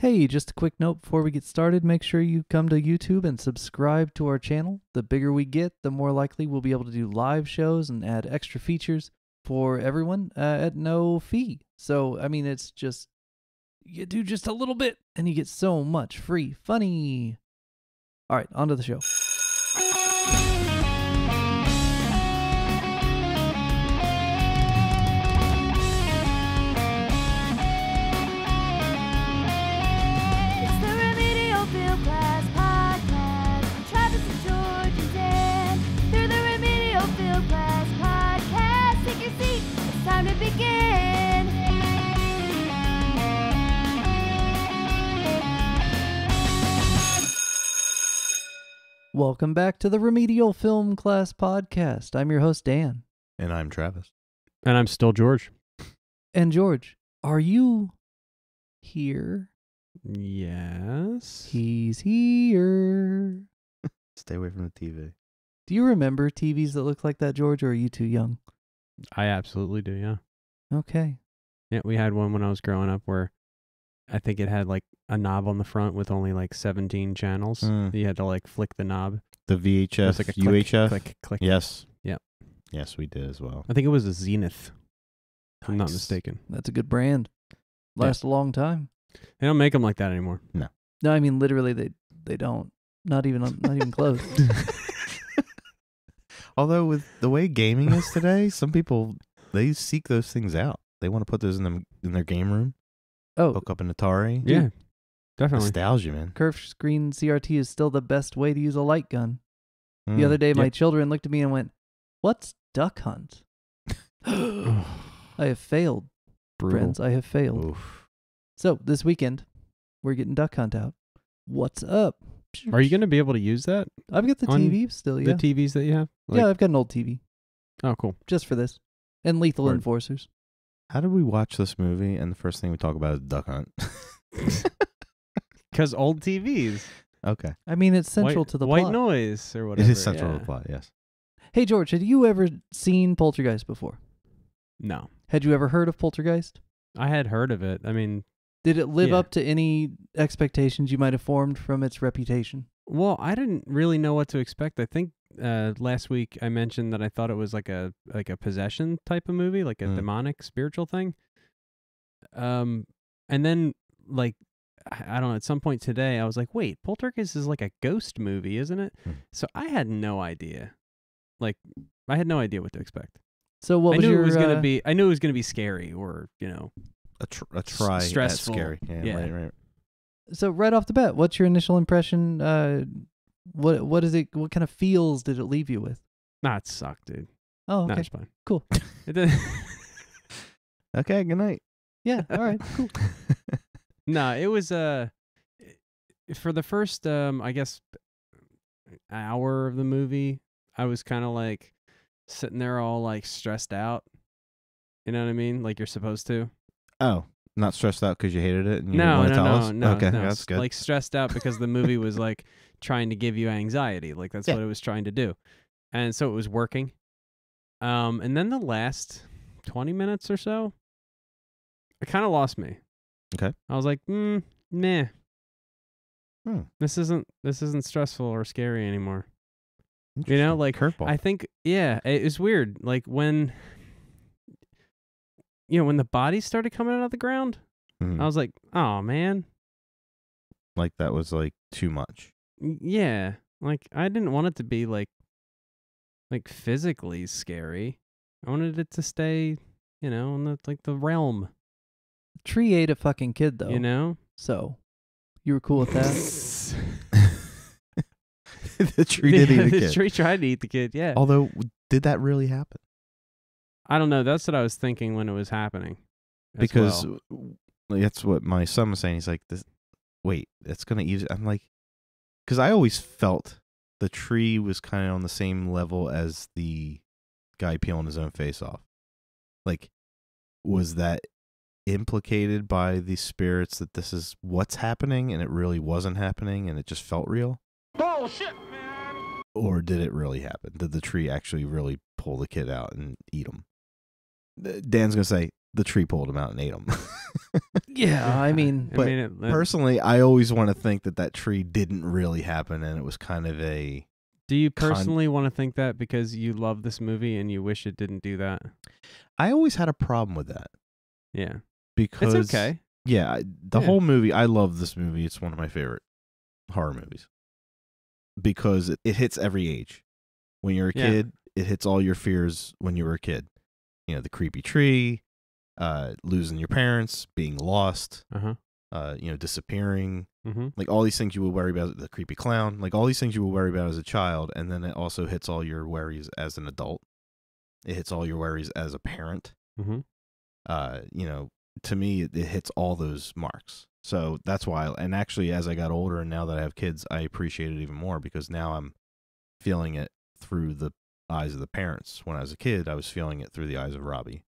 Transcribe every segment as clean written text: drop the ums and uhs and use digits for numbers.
Hey, just a quick note before we get started. Make sure you come to YouTube and subscribe to our channel. The bigger we get, the more likely we'll be able to do live shows and add extra features for everyone at no fee. So, I mean, it's just, you do just a little bit and you get so much free funny. All right, on to the show. It's the Remedial Field Class Podcast. Travis and George and Dan. Through the Remedial Field Class Podcast. Take your seat. It's time to begin. Welcome back to the Remedial Film Class Podcast. I'm your host, Dan. And I'm Travis. And I'm still George. And George, are you here? Yes. He's here. Stay away from the TV. Do you remember TVs that look like that, George, or are you too young? I absolutely do, yeah. Okay. Yeah, we had one when I was growing up where I think it had like a knob on the front with only like 17 channels. You had to like flick the knob. The It VHF, was like a UHF? click, click. Yes. Yep. Yes, we did as well. I think it was a Zenith, if I'm not Nice. mistaken. That's a good brand. Lasts a long time. They don't make them like that anymore. No, I mean literally they don't. Not even close. Although with the way gaming is today, some people, they seek those things out. They want to put those in their game room. Oh, Hook up an Atari. Yeah, definitely. Nostalgia, man. curved screen CRT is still the best way to use a light gun. The other day, my Yep. children looked at me and went, "What's Duck Hunt?" I have failed, Brutal. friends. I have failed. Oof. So this weekend, we're getting Duck Hunt out. What's up? Are you going to be able to use that? I've got the on TV still. Yeah, The TVs that you have? yeah. I've got an old TV Oh, cool. just for this, and Lethal Word. Enforcers. How did we watch this movie and the first thing we talk about is Duck Hunt? Because old TVs. Okay. I mean, it's central white, to the white plot. noise or whatever. It is central to yeah. the plot, yes. Hey, George, had you ever seen Poltergeist before? No. Had you ever heard of Poltergeist? I had heard of it. I mean, Did it live Yeah. up to any expectations you might have formed from its reputation? well, I didn't really know what to expect. I think last week I mentioned that I thought it was like a possession type of movie, like a demonic spiritual thing. And then like I don't know, at some point today I was like, wait, Poltergeist is like a ghost movie, isn't it? So I had no idea. Like I had no idea what to expect. So what I was knew your it was gonna be. I knew it was gonna be scary, or A try stressful. at scary. Yeah. Right. So right off the bat, what's your initial impression? What is it? What kind of feels did it leave you with? Nah, it sucked, dude. Oh, No, okay, it's fine. cool. It did. Okay, good night. Yeah, all right, cool. No, it was for the first I guess hour of the movie, I was kind of like sitting there all like stressed out. You know what I mean? Like you're supposed to. Oh, not stressed out because you hated it? And you No, want to tell no, us? no, Okay, no. that's good. Like stressed out because the movie was like trying to give you anxiety. Like that's Yeah. what it was trying to do. And so it was working. And then the last 20 minutes or so, it kind of lost me. Okay. I was like, meh. Hmm. This isn't stressful or scary anymore. You know, Interesting. like curveball. I think, yeah, it was weird. Like when the bodies started coming out of the ground, Mhm. I was like, oh man. Like that was like too much. Yeah, like I didn't want it to be like physically scary. I wanted it to stay, in the realm. Tree ate a fucking kid though. You know, So you were cool with that? The tree did eat a The kid. tree tried to eat the kid. Yeah. Although, did that really happen? I don't know. That's what I was thinking when it was happening. as Because well. that's what my son was saying. He's like, wait, that's going to eat. I'm like, because I always felt the tree was kind of on the same level as the guy peeling his own face off. Like, was that implicated by the spirits that this is what's happening and it really wasn't happening and it just felt real? Bullshit, man. Or did it really happen? Did the tree actually really pull the kid out and eat him? Dan's going to say the tree pulled him out and ate him. Yeah, I mean, But it, personally, I always want to think that tree didn't really happen, and it was kind of a. do you personally want to think that because you love this movie and you wish it didn't do that? I always had a problem with that Yeah, because it's okay. Yeah, the Yeah. whole movie. I love this movie. It's one of my favorite horror movies because it hits every age. When you're a Yeah. kid, it hits all your fears when you were a kid. You know, the creepy tree, losing your parents, being lost, disappearing, like all these things you would worry about. The creepy clown, like all these things you would worry about as a child, and then it also hits all your worries as an adult. It hits all your worries as a parent. To me, it hits all those marks. So that's why. And actually, as I got older and now that I have kids, I appreciate it even more because now I'm feeling it through the eyes of the parents. When I was a kid, I was feeling it through the eyes of Robbie,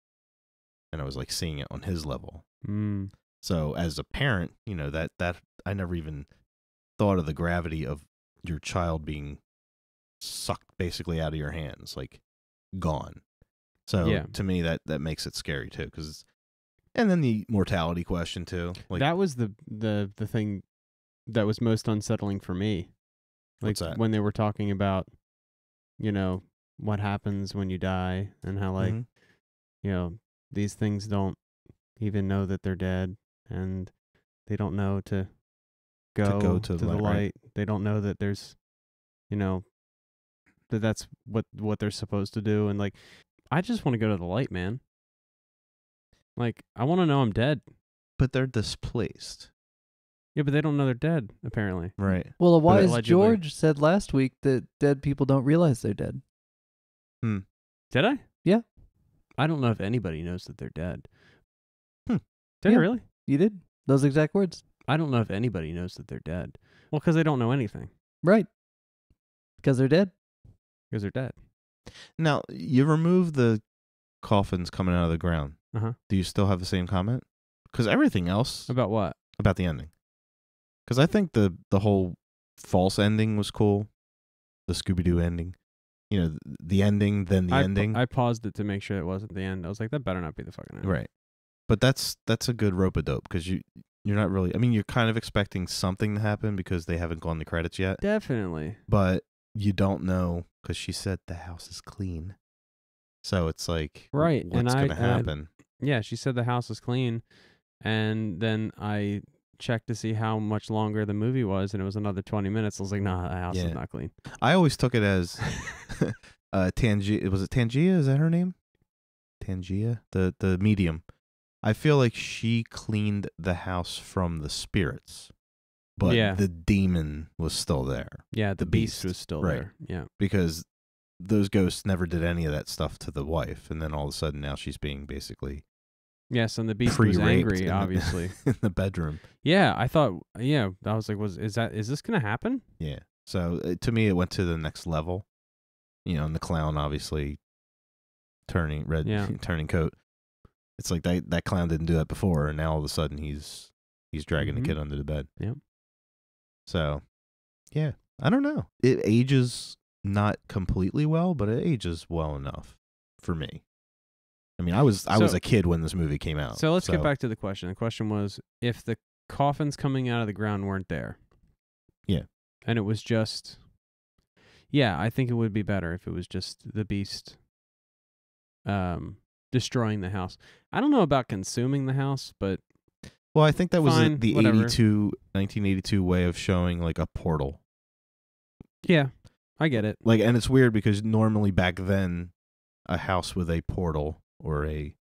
and I was like seeing it on his level. So as a parent, that I never even thought of the gravity of your child being sucked basically out of your hands, like gone. So to me, that makes it scary too, and then the mortality question too. Like that was the thing that was most unsettling for me. Like what's that? when they were talking about, what happens when you die and how like, these things don't even know that they're dead and they don't know to go to the light. Right. They don't know that there's, that's what they're supposed to do. And like, I just want to go to the light, man. Like, I want to know I'm dead. But they're displaced. Yeah, but they don't know they're dead, apparently. Right. well, a wise allegedly. George said last week that dead people don't realize they're dead. Did I? Yeah. I don't know if anybody knows that they're dead. Did Yeah. I really? You did? Those exact words. I don't know if anybody knows that they're dead. Well, because they don't know anything. Right. Because they're dead. Because they're dead. Now, you remove the coffins coming out of the ground. Do you still have the same comment? Because everything else About what? about the ending. Because I think the whole false ending was cool. The Scooby-Doo ending. The ending, then the ending. I paused it to make sure it wasn't the end. I was like, that better not be the fucking end. Right. But that's a good rope-a-dope because you're not really. I mean, you're kind of expecting something to happen because they haven't gone to credits yet. Definitely. But you don't know because she said the house is clean. So it's like, right. what's going to happen? Yeah, she said the house is clean. And then I checked to see how much longer the movie was, and it was another 20 minutes. I was like, nah, the house is not clean. I always took it as Tangia. Was it Tangia? Is that her name? Tangia? The medium. I feel like she cleaned the house from the spirits, but the demon was still there. Yeah, the beast was still there. Yeah. Because those ghosts never did any of that stuff to the wife, and then all of a sudden now she's being basically yes, and the beast was angry, obviously. in the bedroom. Yeah, I thought. Yeah, I was like, is this gonna happen? Yeah. So to me, it went to the next level. And the clown obviously turning coat. It's like that clown didn't do that before, and now all of a sudden he's dragging the kid under the bed. Yep. So, yeah, I don't know. It ages not completely well, but it ages well enough for me. I mean, I was a kid when this movie came out. So let's get back to the question. The question was, if the coffins coming out of the ground weren't there. Yeah. And it was just, I think it would be better if it was just the beast destroying the house. I don't know about consuming the house, but well, I think that was fine, the whatever. 1982 way of showing like a portal. Yeah, I get it. Like, and it's weird because normally back then, a house with a portal or a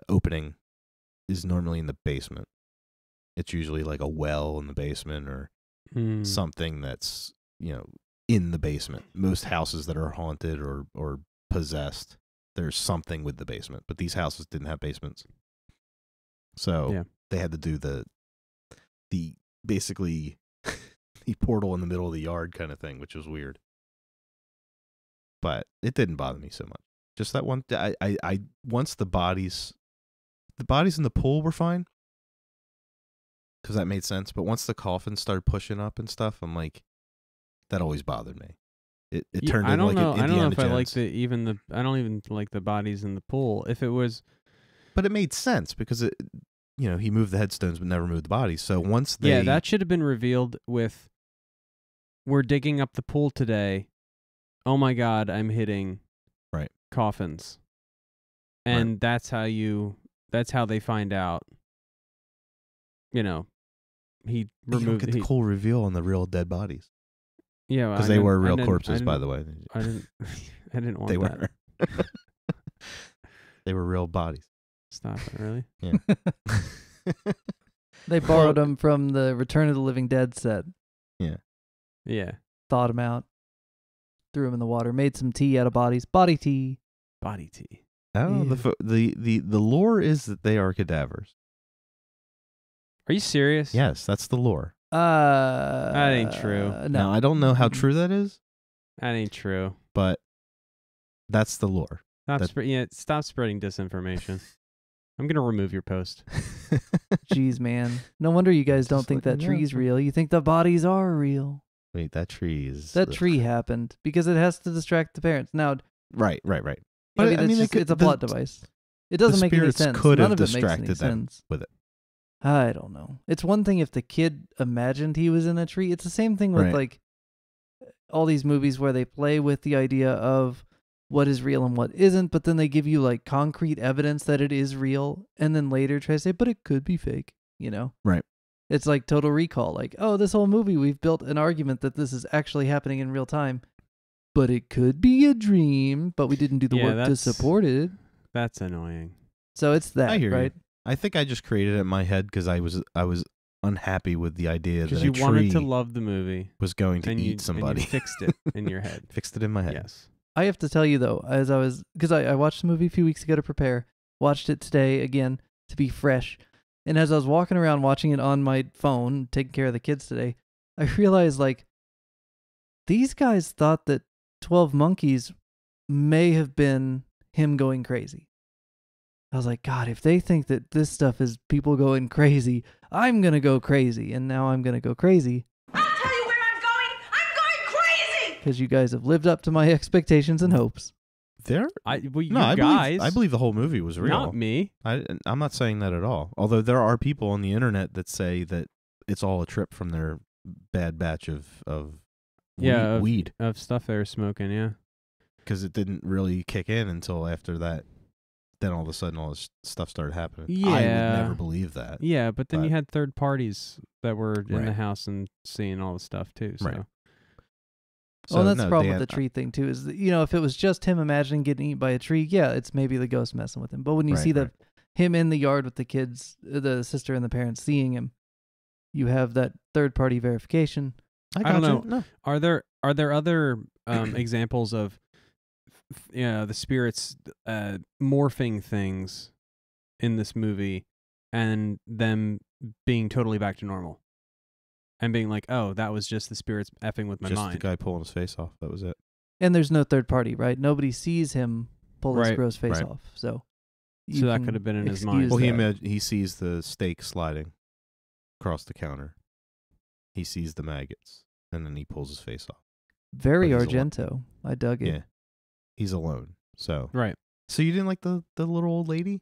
opening is normally in the basement. It's usually like a well in the basement or something that's in the basement. Most houses that are haunted or possessed, there's something with the basement, but these houses didn't have basements, so they had to do the basically the portal in the middle of the yard kind of thing, which was weird. But it didn't bother me so much. Just that one. I once the bodies in the pool were fine because that made sense. But once the coffins started pushing up and stuff, I'm like, that always bothered me. It turned into like I don't know if I like I I don't even like the bodies in the pool. If it was, but it made sense because he moved the headstones but never moved the bodies. So once they Yeah, that should have been revealed with, we're digging up the pool today. Oh my God, I'm hitting Right. coffins. And that's how they find out, he you don't removed get the cool reveal on the real dead bodies. Yeah, Because they were real corpses, by the way. I didn't want They that. were. They were real bodies. Stop it, really? Yeah. They borrowed them from the Return of the Living Dead set. Yeah. Thawed them out. Threw them in the water. Made some tea out of bodies. Body tea. Body tea. I don't know. The lore is that they are cadavers. Are you serious? Yes, that's the lore. That ain't true. No. Now, I don't know how true that is, That ain't true. but that's the lore. Stop spreading disinformation. I'm going to remove your post. Jeez, man. No wonder you guys don't Just think that letting you know. tree's real. You think the bodies are real. Wait, that tree is... That tree happened because it has to distract the parents. Now, Right. but it's a plot device. It doesn't make any spirits sense. could None have of it makes any distracted them sense. with it. I don't know. It's one thing if the kid imagined he was in a tree. It's the same thing with Right. like all these movies where they play with the idea of what is real and what isn't, but then they give you like concrete evidence that it is real, and then later try to say, but it could be fake, Right. It's like Total Recall. Like, oh, this whole movie, we've built an argument that this is actually happening in real time, but it could be a dream, but we didn't do the work to support it. That's annoying. So it's that, I hear right? you. I think I just created it in my head because I was unhappy with the idea that Because a you wanted to tree love the movie. was going to and eat somebody. And you fixed it in your head. Fixed it in my head. Yes. I have to tell you, though, because I watched the movie a few weeks ago to prepare, watched it today again to be fresh, and as I was walking around watching it on my phone, taking care of the kids today, I realized, like, these guys thought that 12 Monkeys may have been him going crazy. I was like, God, if they think that this stuff is people going crazy, I'm going to go crazy, and now I'm going to go crazy. I'll tell you where I'm going. I'm going crazy. Because you guys have lived up to my expectations and hopes. I guys. believe the whole movie was real. Not me. I'm not saying that at all. Although there are people on the internet that say that it's all a trip from their bad batch of weed. Of stuff they were smoking, yeah. Because it didn't really kick in until after that. Then all of a sudden all this stuff started happening. Yeah. I would never believe that. Yeah, but then you had third parties that were in the Right. house and seeing all the stuff too. So. Right. Well, that's the problem Dan, with the tree thing too. Is that, if it was just him imagining getting eaten by a tree, yeah, it's maybe the ghost messing with him. But when you see him in the yard with the kids, the sister and the parents seeing him, you have that third party verification. I don't know. No. Are there other examples of the spirits morphing things in this movie and them being totally back to normal? And being like, oh, that was just the spirits effing with my Just mind. the guy pulling his face off. That was it. And there's no third party, right? Nobody sees him pull his Right, gross face right. off. So that can could have been in his excuse mind. Well, that. he sees the steak sliding across the counter. He sees the maggots, and then he pulls his face off. Very But he's alone. Argento. I dug it. Yeah, he's alone. So Right. So you didn't like the little old lady?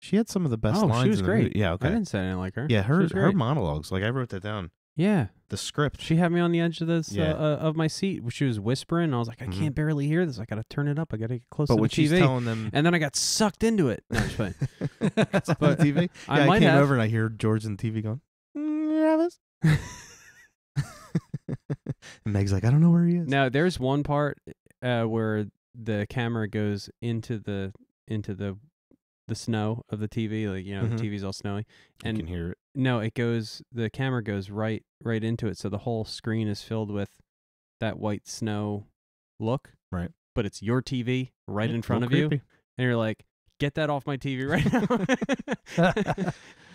She had some of the best Oh, lines. she was in the great. movie. Yeah, okay. I didn't say I didn't like her. Yeah, She her was great. monologues. Like I wrote that down. Yeah. The script. She had me on the edge of this Yeah. of my seat. She was whispering. And I was like, I Mhm. can't barely hear this. I got to turn it up. I got to get close But to when the she's TV. telling them, And then I got sucked into it. No, it's fine. it's on the But TV. I Yeah, might came have. over and I hear George on the TV going, Travis. And Meg's like, I don't know where he is. Now, there's one part where the camera goes into the snow of the TV, like Mhm. the TV's all snowy, You and can hear it. no, the camera goes right into it, so the whole screen is filled with that white snow look. Right. But it's your TV right Yeah, in front of little you, creepy. and you're like, get that off my TV right now.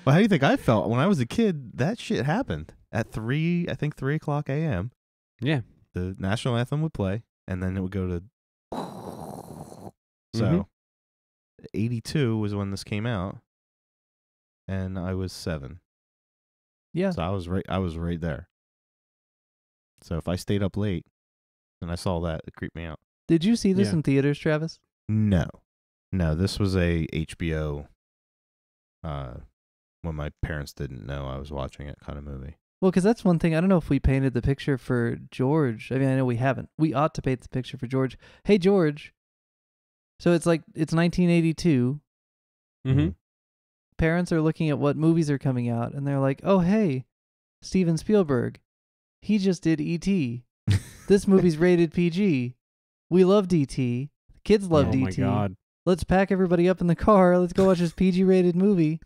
Well, how do you think I felt when I was a kid? That shit happened at 3 o'clock a.m. Yeah. The national anthem would play, and then it would go to. So, Mhm. 82 was when this came out, and I was 7. Yeah. So I was right there. So if I stayed up late and I saw that, it creeped me out. Did you see this Yeah. in theaters, Travis? No, this was a HBO when my parents didn't know I was watching it kind of movie. Well, because that's one thing. I don't know if we painted the picture for George. I mean, I know we haven't. We ought to paint the picture for George. Hey, George. So it's 1982. Mm-hmm. Parents are looking at what movies are coming out, and they're like, oh, hey, Steven Spielberg. He just did E.T. This movie's rated PG. We loved E.T. Kids loved E.T. Oh, my God. Let's pack everybody up in the car. Let's go watch this PG-rated movie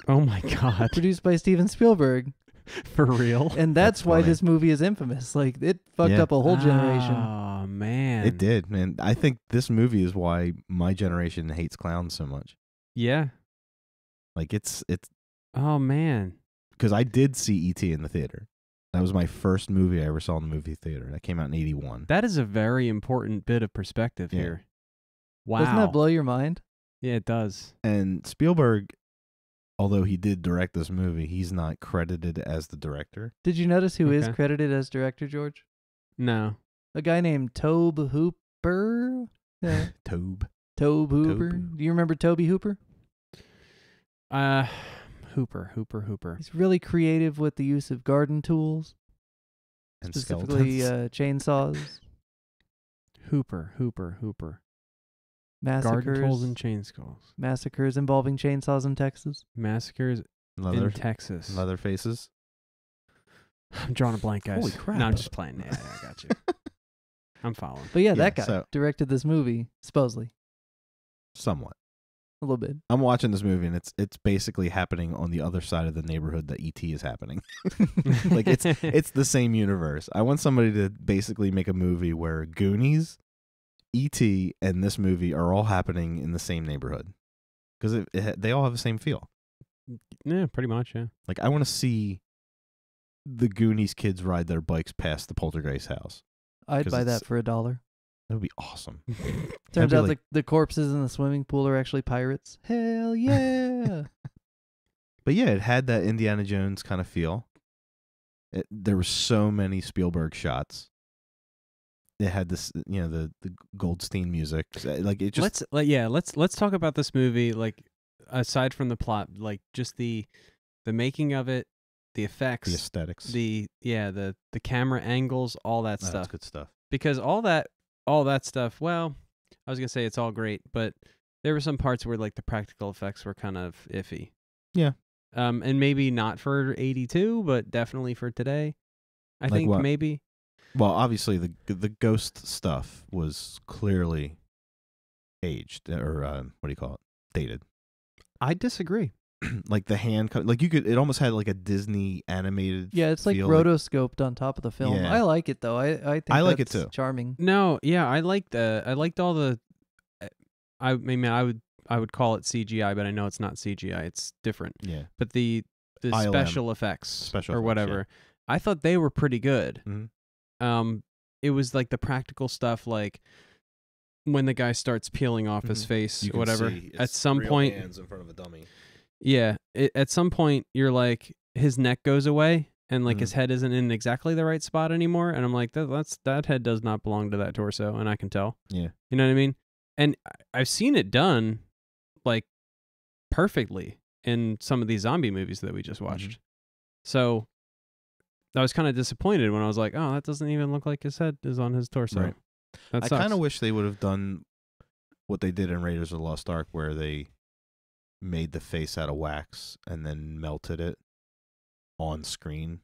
Oh, my God. produced by Steven Spielberg. For real? And that's why funny. this movie is infamous. Like, it fucked Yeah. up a whole generation. Oh, man. It did, and I think this movie is why my generation hates clowns so much. Yeah. Like it's Oh, man. because I did see E.T. in the theater. That was my first movie I ever saw in the movie theater. That came out in '81. That is a very important bit of perspective Yeah. here. Wow. Doesn't that blow your mind? Yeah, it does. And Spielberg, although he did direct this movie, he's not credited as the director. Did you notice who is Okay. credited as director, George? No. A guy named Tobe Hooper. Yeah. Tobe. Tobe Hooper. Tobe. Do you remember Toby Hooper? Hooper. He's really creative with the use of garden tools, And specifically skeletons. chainsaws, Hooper. massacres, Garden tools and chain skulls. massacres involving chainsaws in Texas. Massacres Leather, in Texas. leather faces. I'm drawing a blank, guys. Holy crap. No, I'm just playing. Yeah, I got you. I'm following. But yeah, Yeah, that guy so- directed this movie, supposedly, Somewhat. a little bit. I'm watching this movie, and it's basically happening on the other side of the neighborhood that E.T. is happening. Like it's the same universe. I want somebody to basically make a movie where Goonies, E.T., and this movie are all happening in the same neighborhood because they all have the same feel. Yeah, pretty much, yeah. Like I want to see the Goonies kids ride their bikes past the Poltergeist house. I'd 'Cause buy it's- that for $1. That would be awesome. Turns be out like- the corpses in the swimming pool are actually pirates. Hell yeah! But yeah, it had that Indiana Jones kind of feel. There were so many Spielberg shots. It had this, the Goldstein music. Like it just let's talk about this movie, like aside from the plot, like just the making of it, the effects, the aesthetics. the camera angles, all that That's stuff. good stuff. Because all that stuff, well, I was gonna say it's all great, but there were some parts where like the practical effects were kind of iffy. Yeah. And maybe not for 82, but definitely for today. I Like think what? maybe. Well, obviously the ghost stuff was clearly aged or what do you call it? Dated. I disagree. Like the hand, like it almost had like a Disney animated. Yeah, it's like feel, rotoscoped on top of the film. Yeah. I like it though. I think I like it that's too. charming. No, yeah, I liked all the. I mean, I would call it CGI, but I know it's not CGI. It's different. Yeah. But the ILM. special effects, Special or effects, whatever, I thought they were pretty good. Mhm. It was like the practical stuff, like when the guy starts peeling off his Mhm. face, You or can whatever. see At it's some real point, hands in front of a dummy. yeah, at some point you're like, his neck goes away, and like Mhm. his head isn't in exactly the right spot anymore, and I'm like, that head does not belong to that torso, and I can tell. Yeah. You know what I mean? And I've seen it done like perfectly in some of these zombie movies that we just watched. So I was kind of disappointed when I was like, oh, that doesn't even look like his head is on his torso. Right. That I sucks. kind of wish they would have done what they did in Raiders of the Lost Ark, where they made the face out of wax and then melted it on screen.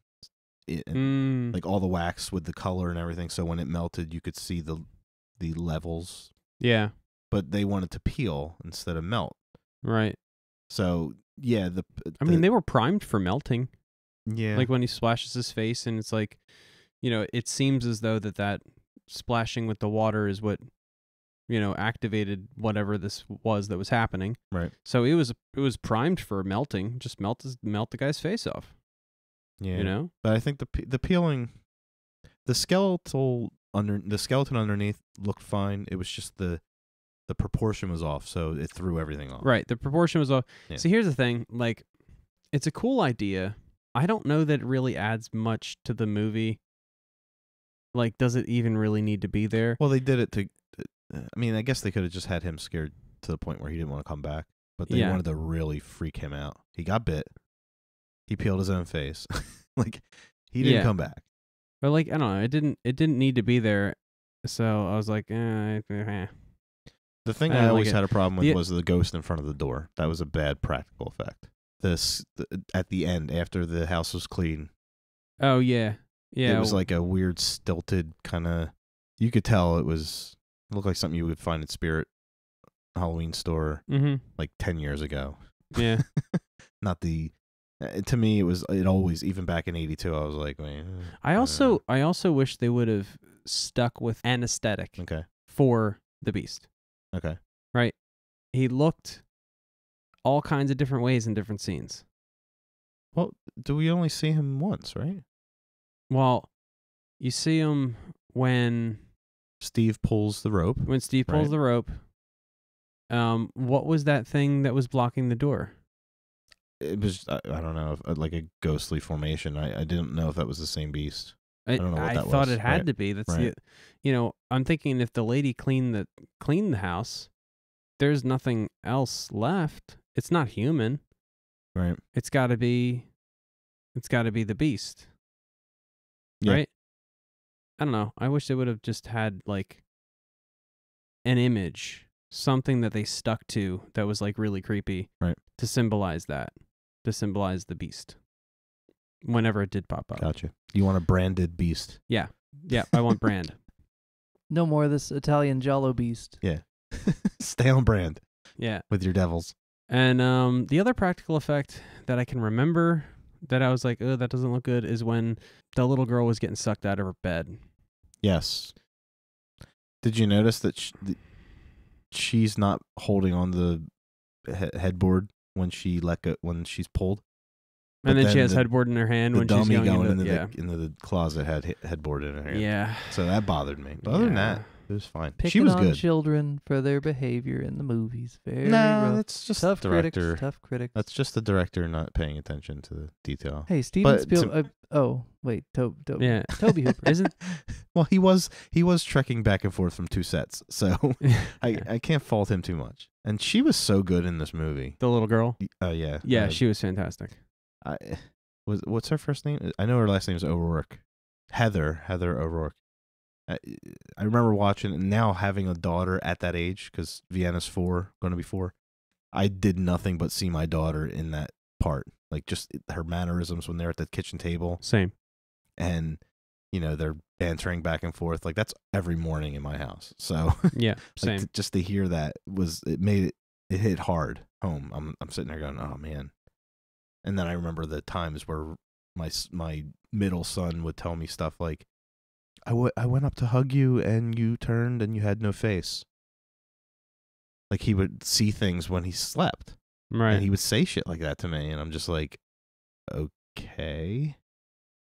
Like all the wax with the color and everything. So when it melted, you could see the levels. Yeah. But they wanted to peel instead of melt. Right. So yeah, I mean, they were primed for melting. yeah, Like when he splashes his face, and it's like, it seems as though that splashing with the water is what, activated whatever this was that was happening. right. So it was primed for melting. Just melt the guy's face off. Yeah, But I think the peeling, the skeleton underneath looked fine. It was just the proportion was off, so it threw everything off. Right. The proportion was off. Yeah. So here's the thing. Like, it's a cool idea. I don't know that it really adds much to the movie. Like, does it even really need to be there? Well, they did it to. I mean, I guess they could have just had him scared to the point where he didn't want to come back, but they Yeah. wanted to really freak him out. He got bit. He peeled his own face. Like, he didn't Yeah. come back. But like, I don't know, it didn't need to be there. So I was like, The thing I I don't always like it. had a problem with The- was the ghost in front of the door. That was a bad practical effect. At the end, after the house was clean, oh yeah. Yeah. it was like a weird stilted kind of. You could tell it looked like something you would find at Spirit Halloween store like 10 years ago. Yeah. Not the. To me, it always, even back in '82, I was like, man. I also wish they would have stuck with anesthetic Okay. for the Beast. Okay. Right? He looked all kinds of different ways in different scenes. Well, do we only see him once, right? Well, you see him when Steve pulls the rope. Steve pulls Right. the rope. What was that thing that was blocking the door? It was, I don't know, like a ghostly formation. I didn't know if that was the same beast. I don't know what I that thought was. it had Right. to be. That's Right. I'm thinking if the lady cleaned the house, there's nothing else left. It's not human. Right. It's got to be the Beast. Yeah. Right? I don't know. I wish they would have just had like an image, something that they stuck to that was like really creepy. Right. To symbolize the Beast. Whenever it did pop up. Gotcha. You want a branded beast. Yeah, I want brand. No more of this Italian Jollo Beast. Yeah. Stay on brand Yeah. with your devils. And the other practical effect that I can remember that I was like, oh, that doesn't look good, is when the little girl was getting sucked out of her bed. Yes. Did you notice that she's not holding on the headboard when she's pulled? And But then she then has headboard in her hand The when she's dummy going into yeah. the closet had headboard in her hand. Yeah. So that bothered me. But other than Yeah. that, it was fine. Picking She was on good. children for their behavior in the movies. Very No, rough. that's just Tough the director. critics. Tough critics. That's just the director not paying attention to the detail. Hey, Steven But Spielberg. Oh, wait. Toby Yeah. Hooper. Isn't Well, he was trekking back and forth from two sets, so I can't fault him too much. And she was so good in this movie. the little girl? Yeah. Yeah, she was fantastic. What's her first name? I know her last name is O'Rourke. Heather O'Rourke. I remember watching, and now having a daughter at that age, because Vienna's going to be 4. I did nothing but see my daughter in that part, like just her mannerisms when they're at the kitchen table, Same. and they're bantering back and forth. Like that's every morning in my house. So Yeah, same. like, just to hear that it hit hard home. I'm sitting there going, oh man. And then I remember the times where my middle son would tell me stuff like, I went up to hug you and you turned and you had no face. Like he would see things when he slept. Right. And he would say shit like that to me. And I'm just like, okay.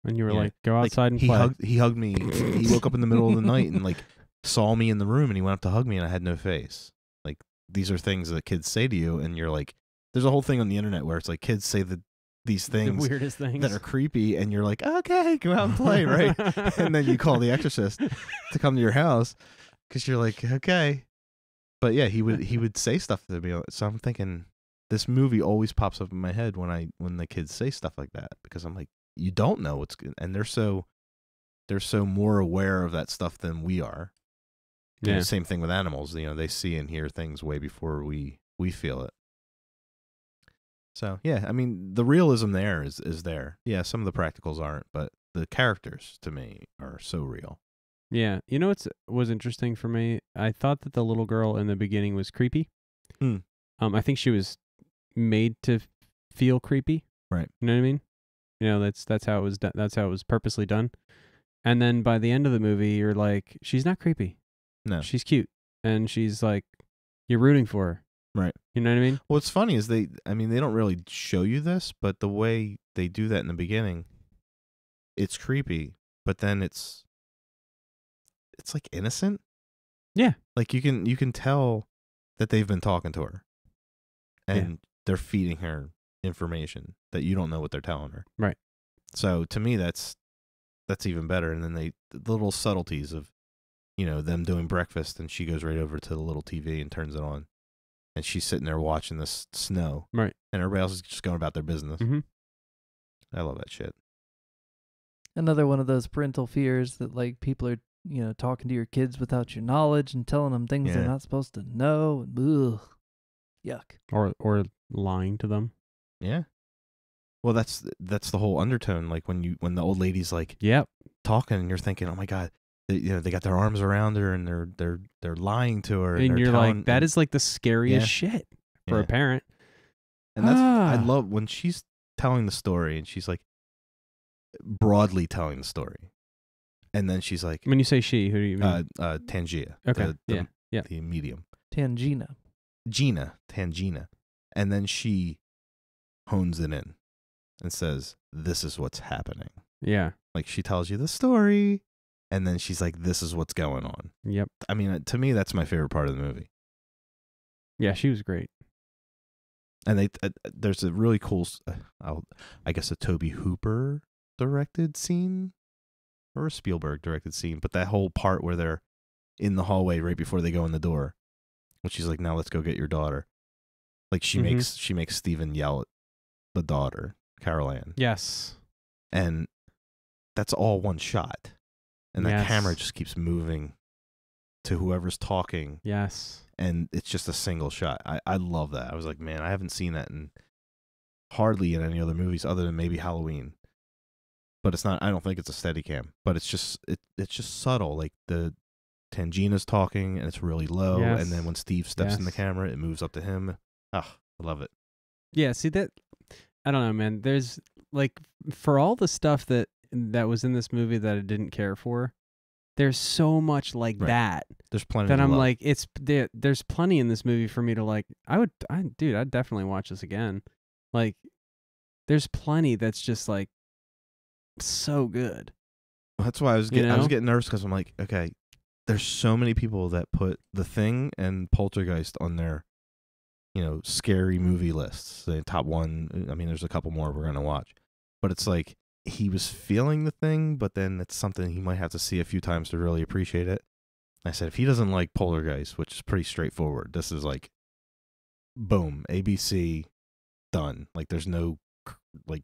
And you were Yeah. like, go outside and he play. He hugged me. He woke up in the middle of the night and like saw me in the room and he went up to hug me and I had no face. Like these are things that kids say to you and you're like, there's a whole thing on the internet where it's like kids say these the things weirdest things. that are creepy and you're like, okay, go out and play, right? And then you call the exorcist to come to your house because you're like, okay. But yeah, he would say stuff to me. So I'm thinking this movie always pops up in my head when the kids say stuff like that, because I'm like, you don't know what's good, and they're so more aware of that stuff than we are. Yeah. Same thing with animals. They see and hear things way before we feel it. So yeah, I mean the realism there is there. Yeah, some of the practicals aren't, but the characters to me are so real. Yeah. You know what was interesting for me? I thought that the little girl in the beginning was creepy. Hmm. I think she was made to feel creepy. Right. You know what I mean? That's how it was done. That's how it was purposely done. And then by the end of the movie, you're like, she's not creepy. No. She's cute. And she's like, you're rooting for her. Right. You know what I mean? What's funny is they don't really show you this, but the way they do that in the beginning, it's creepy, but then it's like innocent. Yeah. Like you can tell that they've been talking to her and they're feeding her information that you don't know what they're telling her. Right. So to me, that's even better. And then the little subtleties of, them doing breakfast and she goes right over to the little TV and turns it on. And she's sitting there watching this snow. Right. And everybody else is just going about their business. Mhm. I love that shit. Another one of those parental fears that like people are, talking to your kids without your knowledge and telling them things they're Yeah. not supposed to know. Ugh. Yuck. Or lying to them. Yeah. Well, that's the whole undertone. Like when the old lady's like Yep. talking, and you're thinking, oh my god, they got their arms around her and they're lying to her, And they're you're telling, like, that is like the scariest Yeah. shit for Yeah. a parent. And that's I Ah. love when she's telling the story and she's like broadly telling the story, and then she's like, When you say she, who do you mean? Tangia, Okay, yeah. the medium, Tangina. Tangina, and then she hones it in and says, "This is what's happening." Yeah. Like she tells you the story, and then she's like, "This is what's going on." Yep. I mean, to me, that's my favorite part of the movie. Yeah, she was great. And there's a really cool, I guess, a Toby Hooper directed scene or a Spielberg directed scene, but that whole part where they're in the hallway right before they go in the door, when she's like, "Now let's go get your daughter," like she makes Steven yell at the daughter, Carol Ann. Yes. And that's all one shot, and that Yes. camera just keeps moving to whoever's talking. Yes. And it's just a single shot. I love that. I was like, man, I haven't seen that hardly in any other movies other than maybe Halloween. But it's not. I don't think it's a Steadicam. But it's just subtle. Like the Tangina's talking and it's really low, Yes. and then when Steve steps in the Yes. camera, it moves up to him. Ah, I love it. Yeah, see that I don't know, man. There's like for all the stuff that was in this movie that I didn't care for, there's so much like Right. that There's plenty. that to I'm love. like, it's there's plenty in this movie for me to like. I'd definitely watch this again. Like, there's plenty that's just like so good. That's why I was You getting. I was know? getting nervous because I'm like, okay, there's so many people that put The Thing and Poltergeist on their, scary movie lists. The top one. I mean, there's a couple more we're gonna watch, but it's like he was feeling The Thing, but then it's something he might have to see a few times to really appreciate it. I said, if he doesn't like Poltergeist, which is pretty straightforward, this is like, boom, ABC, done. Like, there's no, like,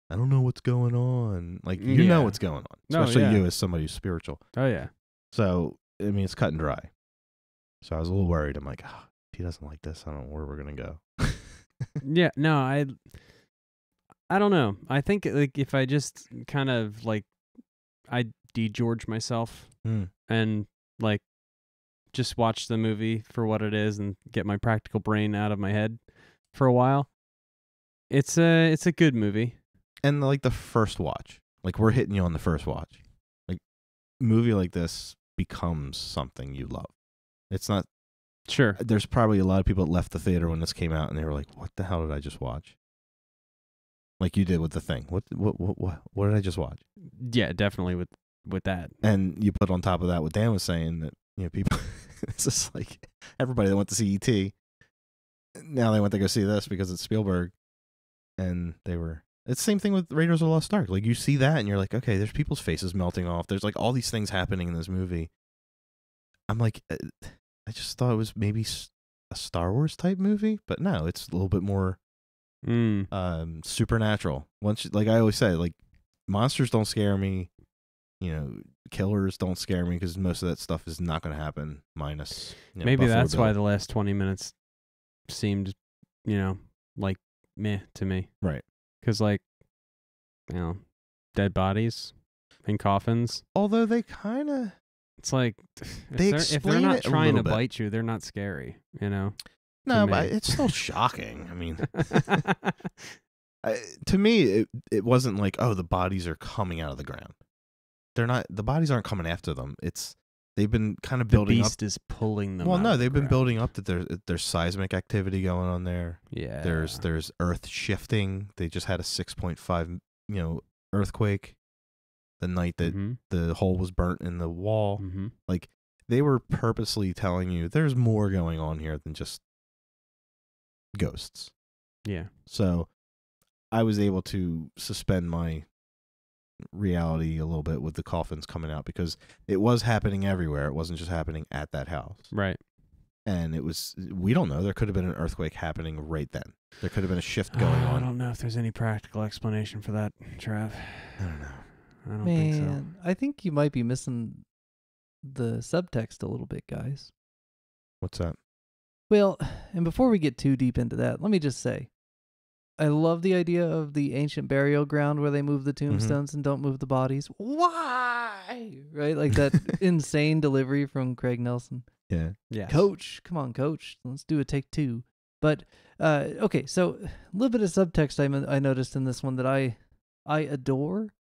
I don't know what's going on. Like, you know Yeah. what's going on, Oh, especially yeah. you as somebody who's spiritual. Oh yeah. So, I mean, it's cut and dry. So I was a little worried. I'm like, if he doesn't like this, I don't know where we're going to go. Yeah, no, I don't know. I think like if I just kind of like I de-George myself Mm. and like just watch the movie for what it is and get my practical brain out of my head for a while. It's a good movie. And like the first watch, like we're hitting you on the first watch. Like movie like this becomes something you love. It's not. Sure. There's probably a lot of people that left the theater when this came out and they were like, "What the hell did I just watch?" Like you did with The Thing. What did I just watch? Yeah, definitely with that. And you put on top of that what Dan was saying that people. It's just like everybody that went to see E.T. Now they went to go see this because it's Spielberg, and they were. It's the same thing with Raiders of the Lost Ark. Like you see that and you're like, okay, there's people's faces melting off. There's like all these things happening in this movie. I'm like, I just thought it was maybe a Star Wars type movie, but no, it's a little bit more supernatural. Like I always say, like monsters don't scare me. Killers don't scare me because most of that stuff is not going to happen. Minus Maybe Buffalo that's why Bill. the last 20 minutes seemed, like meh to me. Right. Because like, dead bodies in coffins. Although they kind of. It's like They if they're explain not it a trying to little bit. bite you, they're not scary. No, to but me. it's still shocking. I mean, to me, it wasn't like, oh, the bodies are coming out of the ground. They're not. The bodies aren't coming after them. They've been kind of The building up. beast is pulling them. Well, out no, of the they've been ground. building up that there's seismic activity going on there. Yeah. There's earth shifting. They just had a 6.5 earthquake the night that Mm-hmm. the hole was burnt in the wall. Mm-hmm. Like they were purposely telling you there's more going on here than just ghosts. Yeah. So I was able to suspend my reality a little bit with the coffins coming out because it was happening everywhere. It wasn't just happening at that house. Right. And we don't know. There could have been an earthquake happening right then. There could have been a shift going I on. don't know if there's any practical explanation for that, Trav. I don't know. I don't think so. Man, I think you might be missing the subtext a little bit, guys. What's that? Well, and before we get too deep into that, let me just say, I love the idea of the ancient burial ground where they move the tombstones and don't move the bodies. Why? Right? Like that insane delivery from Craig Nelson. Yeah. Yes. Coach, come on, coach. Let's do a take 2. But, okay, so a little bit of subtext I noticed in this one that I adore,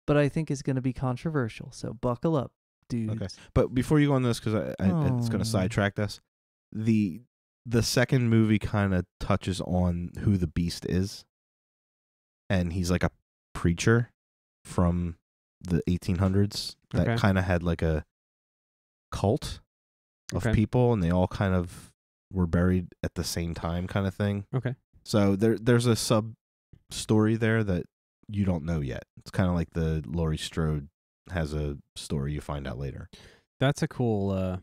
but I think is going to be controversial. So buckle up, dude. Okay. But before you go on this, because it's going to sidetrack us, the second movie kind of touches on who the beast is. And he's like a preacher from the 1800s that kind of had like a cult of people, and they all kind of were buried at the same time kind of thing. Okay. So there's a sub story there that you don't know yet. It's kind of like the Laurie Strode has a story you find out later. That's a cool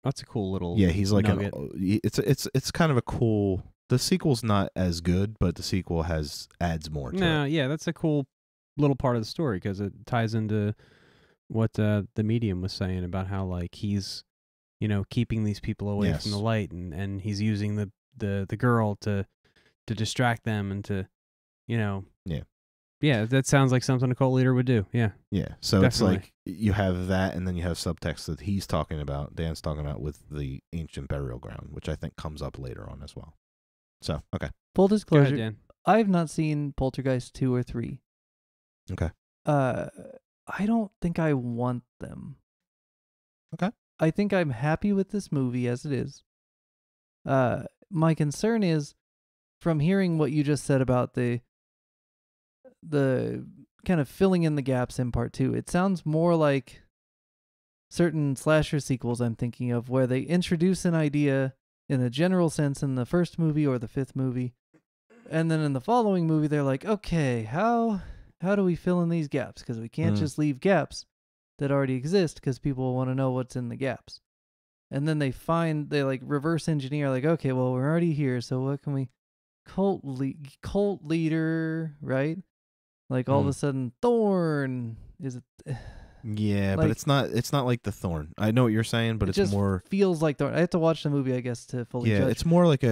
little Yeah, he's like nugget. it's kind of a cool. The sequel's not as good, but the sequel adds more to it. Yeah, that's a cool little part of the story because it ties into what the medium was saying about how like he's keeping these people away from the light, and he's using the girl to distract them and to yeah, that sounds like something a cult leader would do. Yeah So definitely. It's like you have that, and then you have subtext that Dan's talking about with the ancient burial ground, which I think comes up later on as well. So okay, Full Go disclosure, ahead, Dan. I've not seen Poltergeist 2 or 3. Okay. I don't think I want them. Okay. I think I'm happy with this movie as it is. My concern is, from hearing what you just said about the kind of filling in the gaps in part 2, it sounds more like certain slasher sequels I'm thinking of where they introduce an idea in a general sense in the first movie or the 5th movie, and then in the following movie they're like, okay, how do we fill in these gaps? Because we can't just leave gaps that already exist because people want to know what's in the gaps. And then they like reverse engineer, like, okay, well, we're already here, so what can we cult leader, right? Like all of a sudden Thorn is it? Yeah, Like, but it's not like the Thorn. I know what you're saying, but it it's just more feels like Thorn. I have to watch the movie, I guess, to fully judge. it's more like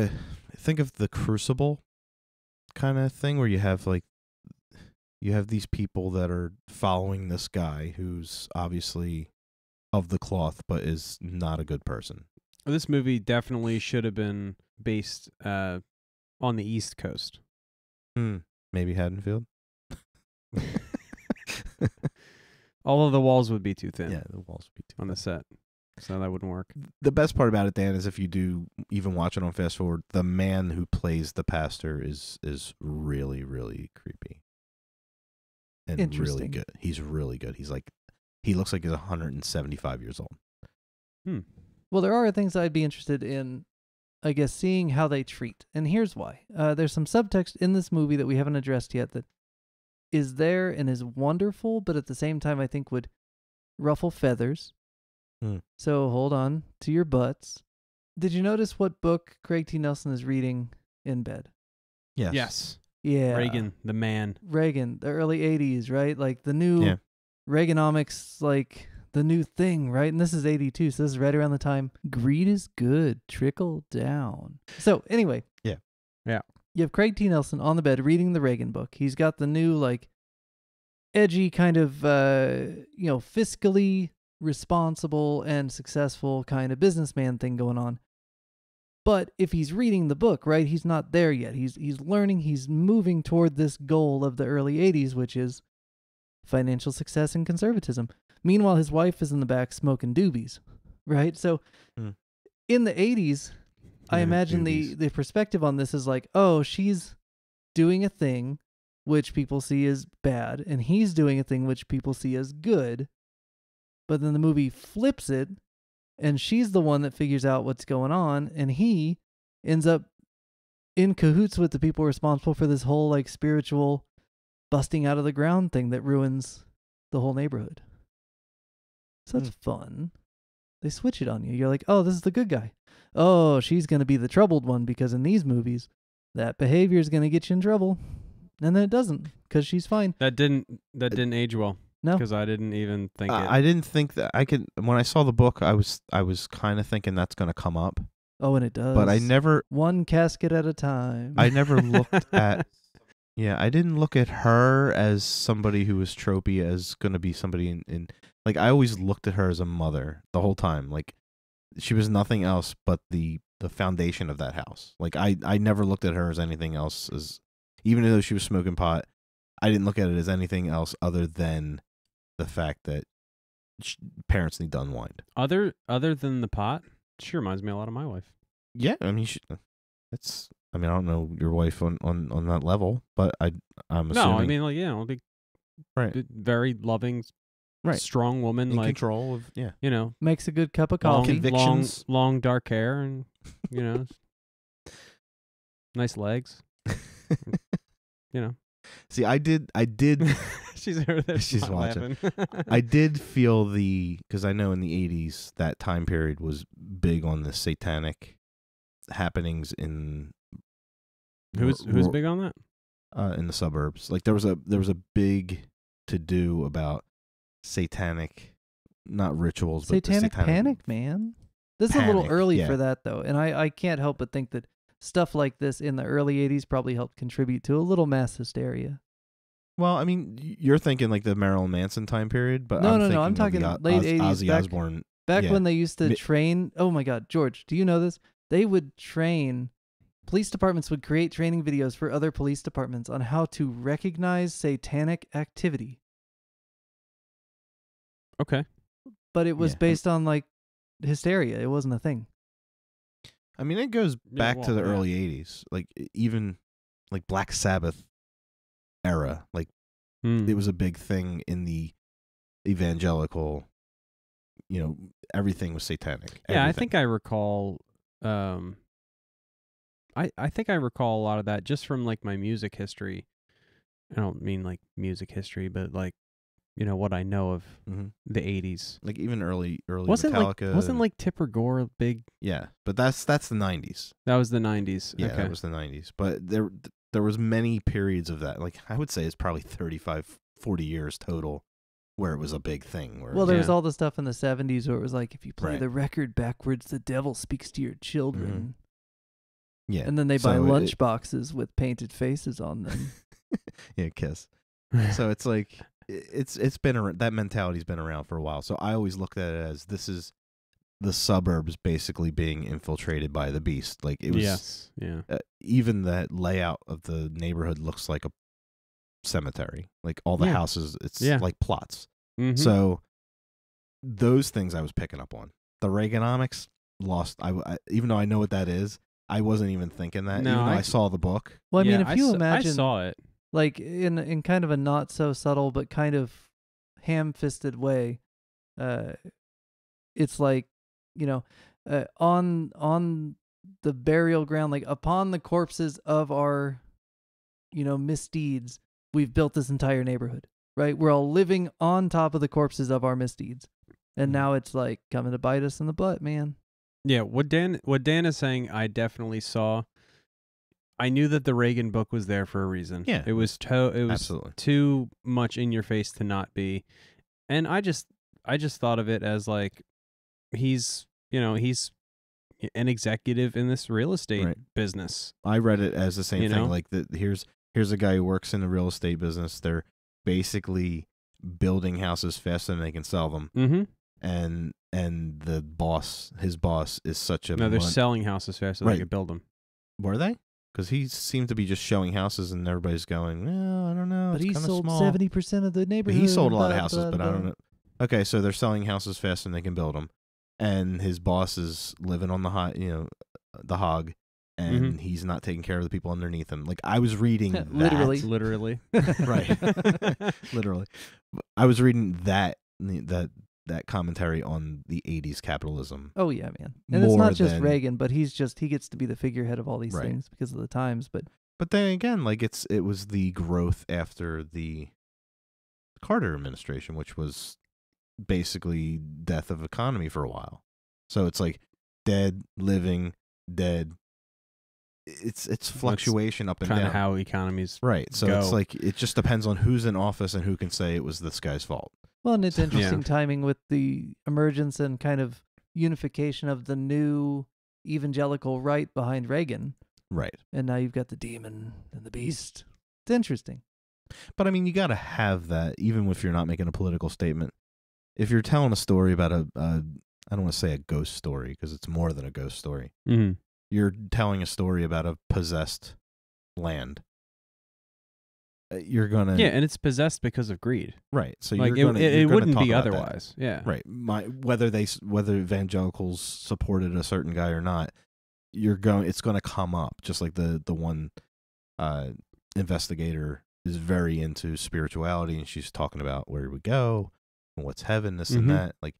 think of the Crucible kind of thing where you have these people that are following this guy who's obviously of the cloth but is not a good person. This movie definitely should have been based on the East Coast. Maybe Haddonfield. All of the walls would be too thin. Yeah, the walls would be too on the set, so that wouldn't work. The best part about it, Dan, is if you do even watch it on fast forward, the man who plays the pastor is really, really creepy and really Interesting. good. He's really good. He looks like he's 175 years old. Well, there are things I'd be interested in, I guess, seeing how they treat. And here's why. There's some subtext in this movie that we haven't addressed yet that is there and is wonderful, but at the same time I think would ruffle feathers. So hold on to your butts. Did you notice what book Craig T. Nelson is reading in bed? Yes. Yeah. Reagan, the man. Reagan, the early 80s, right? Like the new Reaganomics, like the new thing, right? And this is 82, so this is right around the time greed is good, trickle down. So anyway. Yeah. You have Craig T. Nelson on the bed reading the Reagan book. He's got the new, like, edgy kind of, fiscally responsible and successful kind of businessman thing going on. But if he's reading the book, right, he's not there yet. He's learning, he's moving toward this goal of the early 80s, which is financial success and conservatism. Meanwhile, his wife is in the back smoking doobies, right? So in the 80s, I imagine the perspective on this is like, oh, she's doing a thing which people see as bad, and he's doing a thing which people see as good. But then the movie flips it, and she's the one that figures out what's going on, and he ends up in cahoots with the people responsible for this whole like spiritual busting out of the ground thing that ruins the whole neighborhood. So that's fun. They switch it on you. You're like, oh, this is the good guy. Oh, she's going to be the troubled one because in these movies, that behavior is going to get you in trouble. And then it doesn't because she's fine. That didn't age well. No. Because I didn't even think it. I didn't think that I could. When I saw the book, I was kind of thinking that's going to come up. Oh, and it does. But I never. One casket at a time. I never looked at. Yeah, I didn't look at her as somebody who was tropey, as going to be somebody in. Like, I always looked at her as a mother the whole time. Like, she was nothing else but the foundation of that house. Like, I never looked at her as anything else. As even though she was smoking pot, I didn't look at it as anything else other than the fact that parents need to unwind. Other than the pot, she reminds me a lot of my wife. Yeah, I mean, that's. I mean, I don't know your wife on that level, but I'm assuming. No, I mean, like, yeah, like, right, very loving, right, strong woman, in like control of, yeah, you know, makes a good cup of long, coffee. Convictions. long dark hair, and you know, nice legs. You know. See, I did. She's over there. She's watching. Laughing. I did feel because I know in the 80s that time period was big on the satanic happenings in. Who's big on that? In the suburbs, like there was a big to do about satanic, not rituals, but Satanic satanic panic, man. This is a little panic, early yeah. for that though, and I can't help but think that stuff like this in the early '80s probably helped contribute to a little mass hysteria. Well, I mean, you're thinking like the Marilyn Manson time period, but No, I'm I'm talking late '80s. Ozzy Osbourne. Back Yeah. when they used to Mi- train. Oh my God, George, do you know this? They would train. Police departments would create training videos for other police departments on how to recognize satanic activity. Okay. But it was Yeah. based on like hysteria. It wasn't a thing. I mean, it goes Yeah, back to well, the yeah. early 80s, like even like Black Sabbath era. Like it was a big thing in the evangelical. You know, everything was satanic. Yeah, I Everything. think I recall. I think I recall a lot of that just from like my music history. I don't mean like music history, but like, you know, what I know of the 80s. like even early Wasn't Metallica. wasn't like Tipper Gore a big? Yeah, but that's the 90s. That was the 90s. Yeah, okay. that was the 90s. But there was many periods of that. Like I would say it's probably 35, 40 years total where it was a big thing. Where Well, it there was- was all the stuff in the '70s where it was like, if you play Right. the record backwards, the devil speaks to your children. yeah, And then they buy so lunch boxes with painted faces on them. yeah, Kiss. So it's like it's been that mentality's been around for a while. So I always looked at it as this is the suburbs basically being infiltrated by the beast. Like it was Yes. Yeah. even that layout of the neighborhood looks like a cemetery. Like all the Yeah. houses, it's Yeah. like plots. Mhm. So those things I was picking up on. The Reaganomics lost. I even though I know what that is, I wasn't even thinking that. No, even though I- I saw the book. Well, I mean, Yeah, if you I imagine, saw it. like in kind of a not so subtle but kind of ham-fisted way, it's like, you know, on the burial ground, like upon the corpses of our, you know, misdeeds, we've built this entire neighborhood, right? We're all living on top of the corpses of our misdeeds, and now it's like coming to bite us in the butt, man. Yeah, what Dan is saying, I definitely saw. I knew that the Reagan book was there for a reason. Yeah. it was Absolutely. too much in your face to not be, and I just thought of it as like he's an executive in this real estate Right. business. I read it as the same You thing. know? Like here's a guy who works in the real estate business. They're basically building houses faster than they can sell them. Mm-hmm. And his boss is such a No, they're selling houses fast so Right. they can build them. Were they? Because he seemed to be just showing houses, and everybody's going, well, I don't know. But it's he kinda sold small. 70% of the But neighborhood. he sold a lot of blah, houses, blah, but I blah. don't know. Okay, so they're selling houses faster than they can build them, and his boss is living on the hog, and he's not taking care of the people underneath him. Like I was reading that. Literally. Literally. Right. Literally. I was reading that commentary on the 80s capitalism. Oh yeah, man. And it's More not just than- Reagan, but he gets to be the figurehead of all these Right. things because of the times. But But then again, like it was the growth after the Carter administration, which was basically death of economy for a while. So it's like dead, living, dead. It's fluctuation up and Kind down. of how economies. Right. So go. it's like it just depends on who's in office and who can say it was this guy's fault. Well, and it's interesting Yeah. timing with the emergence and kind of unification of the new evangelical right behind Reagan. Right. And now you've got the demon and the beast. It's interesting. But I mean, you got to have that even if you're not making a political statement. If you're telling a story about I don't want to say a ghost story because it's more than a ghost story. Mhm. You're telling a story about a possessed land. You're gonna Yeah, and it's possessed because of greed. right. So Like you're gonna, it you're gonna wouldn't talk be about that. otherwise. Yeah. Right. Whether evangelicals supported a certain guy or not, it's going to come up. Just like the one investigator is very into spirituality, and she's talking about where we go and what's heaven, this and Mhm. that. Like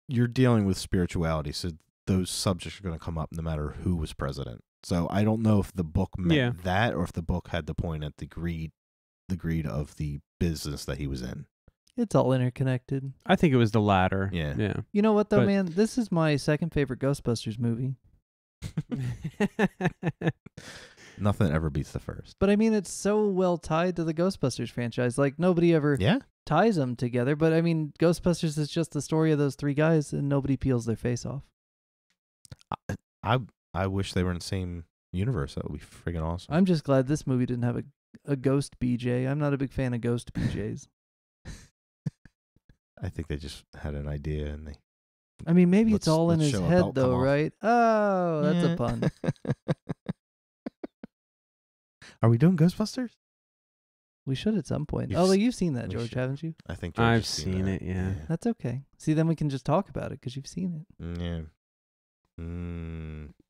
you're dealing with spirituality, so those subjects are going to come up no matter who was president. So I don't know if the book meant that, or if the book had to point at the greed of the business that he was in. It's all interconnected. I think it was the latter. Yeah. Yeah. You know what, though, But- man? This is my second favorite Ghostbusters movie. Nothing ever beats the first. But I mean, it's so well tied to the Ghostbusters franchise. Like, nobody ever Yeah. ties them together. But I mean, Ghostbusters is just the story of those three guys, and nobody peels their face off. I wish they were in the same universe. That would be friggin' awesome. I'm just glad this movie didn't have a ghost BJ. I'm not a big fan of ghost BJs. I think they just had an idea and they. I mean, maybe it's Let's- all in let's his show a head, belt come though, off. right? Oh, that's a Yeah. pun. Are we doing Ghostbusters? We should at some point. You've Oh, s- well, you've seen that, we George, should. haven't you? I think George I've has seen that. it, yeah. That's okay. See, then we can just talk about it because you've seen it. Yeah.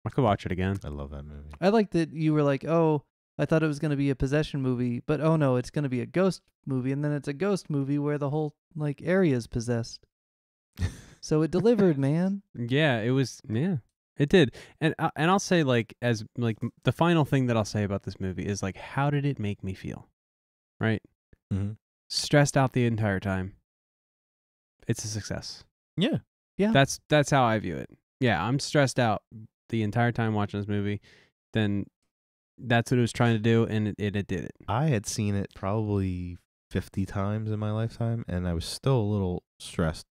I could watch it again. I love that movie. I like that you were like, oh, I thought it was going to be a possession movie, but oh no, it's going to be a ghost movie, and then it's a ghost movie where the whole like area is possessed. So it delivered, man. Yeah, it was. Yeah, it did. And I'll say the final thing that I'll say about this movie is like, how did it make me feel? Right, Mm-hmm. stressed out the entire time. It's a success. Yeah. Yeah. That's how I view it. Yeah, I'm stressed out the entire time watching this movie. Then that's what it was trying to do, and it did it. I had seen it probably 50 times in my lifetime, and I was still a little stressed,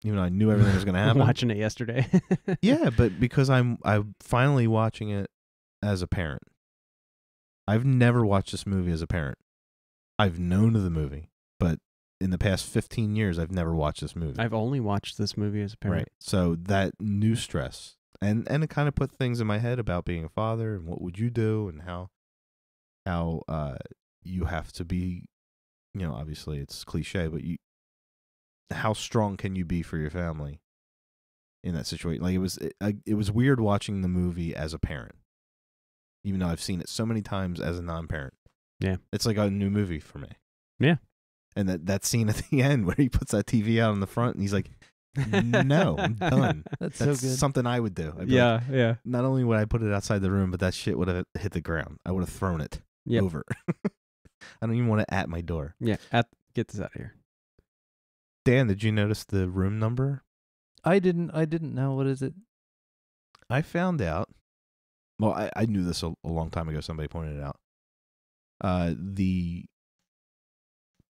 even though I knew everything was going to happen. Watching it yesterday. Yeah, but because I'm finally watching it as a parent. I've never watched this movie as a parent. I've known of the movie, but in the past 15 years, I've never watched this movie. I've only watched this movie as a parent. Right. So that new stress, and it kind of put things in my head about being a father and what would you do and how you have to be, obviously it's cliche, but how strong can you be for your family in that situation? Like it was weird watching the movie as a parent, even though I've seen it so many times as a non-parent. Yeah. It's like a new movie for me. Yeah. And that scene at the end where he puts that TV out in the front and he's like, no, I'm done. That's That's so good. something I would do. I'd be like, Yeah. not only would I put it outside the room, but that shit would have hit the ground. I would have thrown it Yep. over. I don't even want it at my door. Yeah. Get this out of here. Dan, did you notice the room number? I didn't know. What is it? I found out. Well, I knew this a long time ago. Somebody pointed it out. The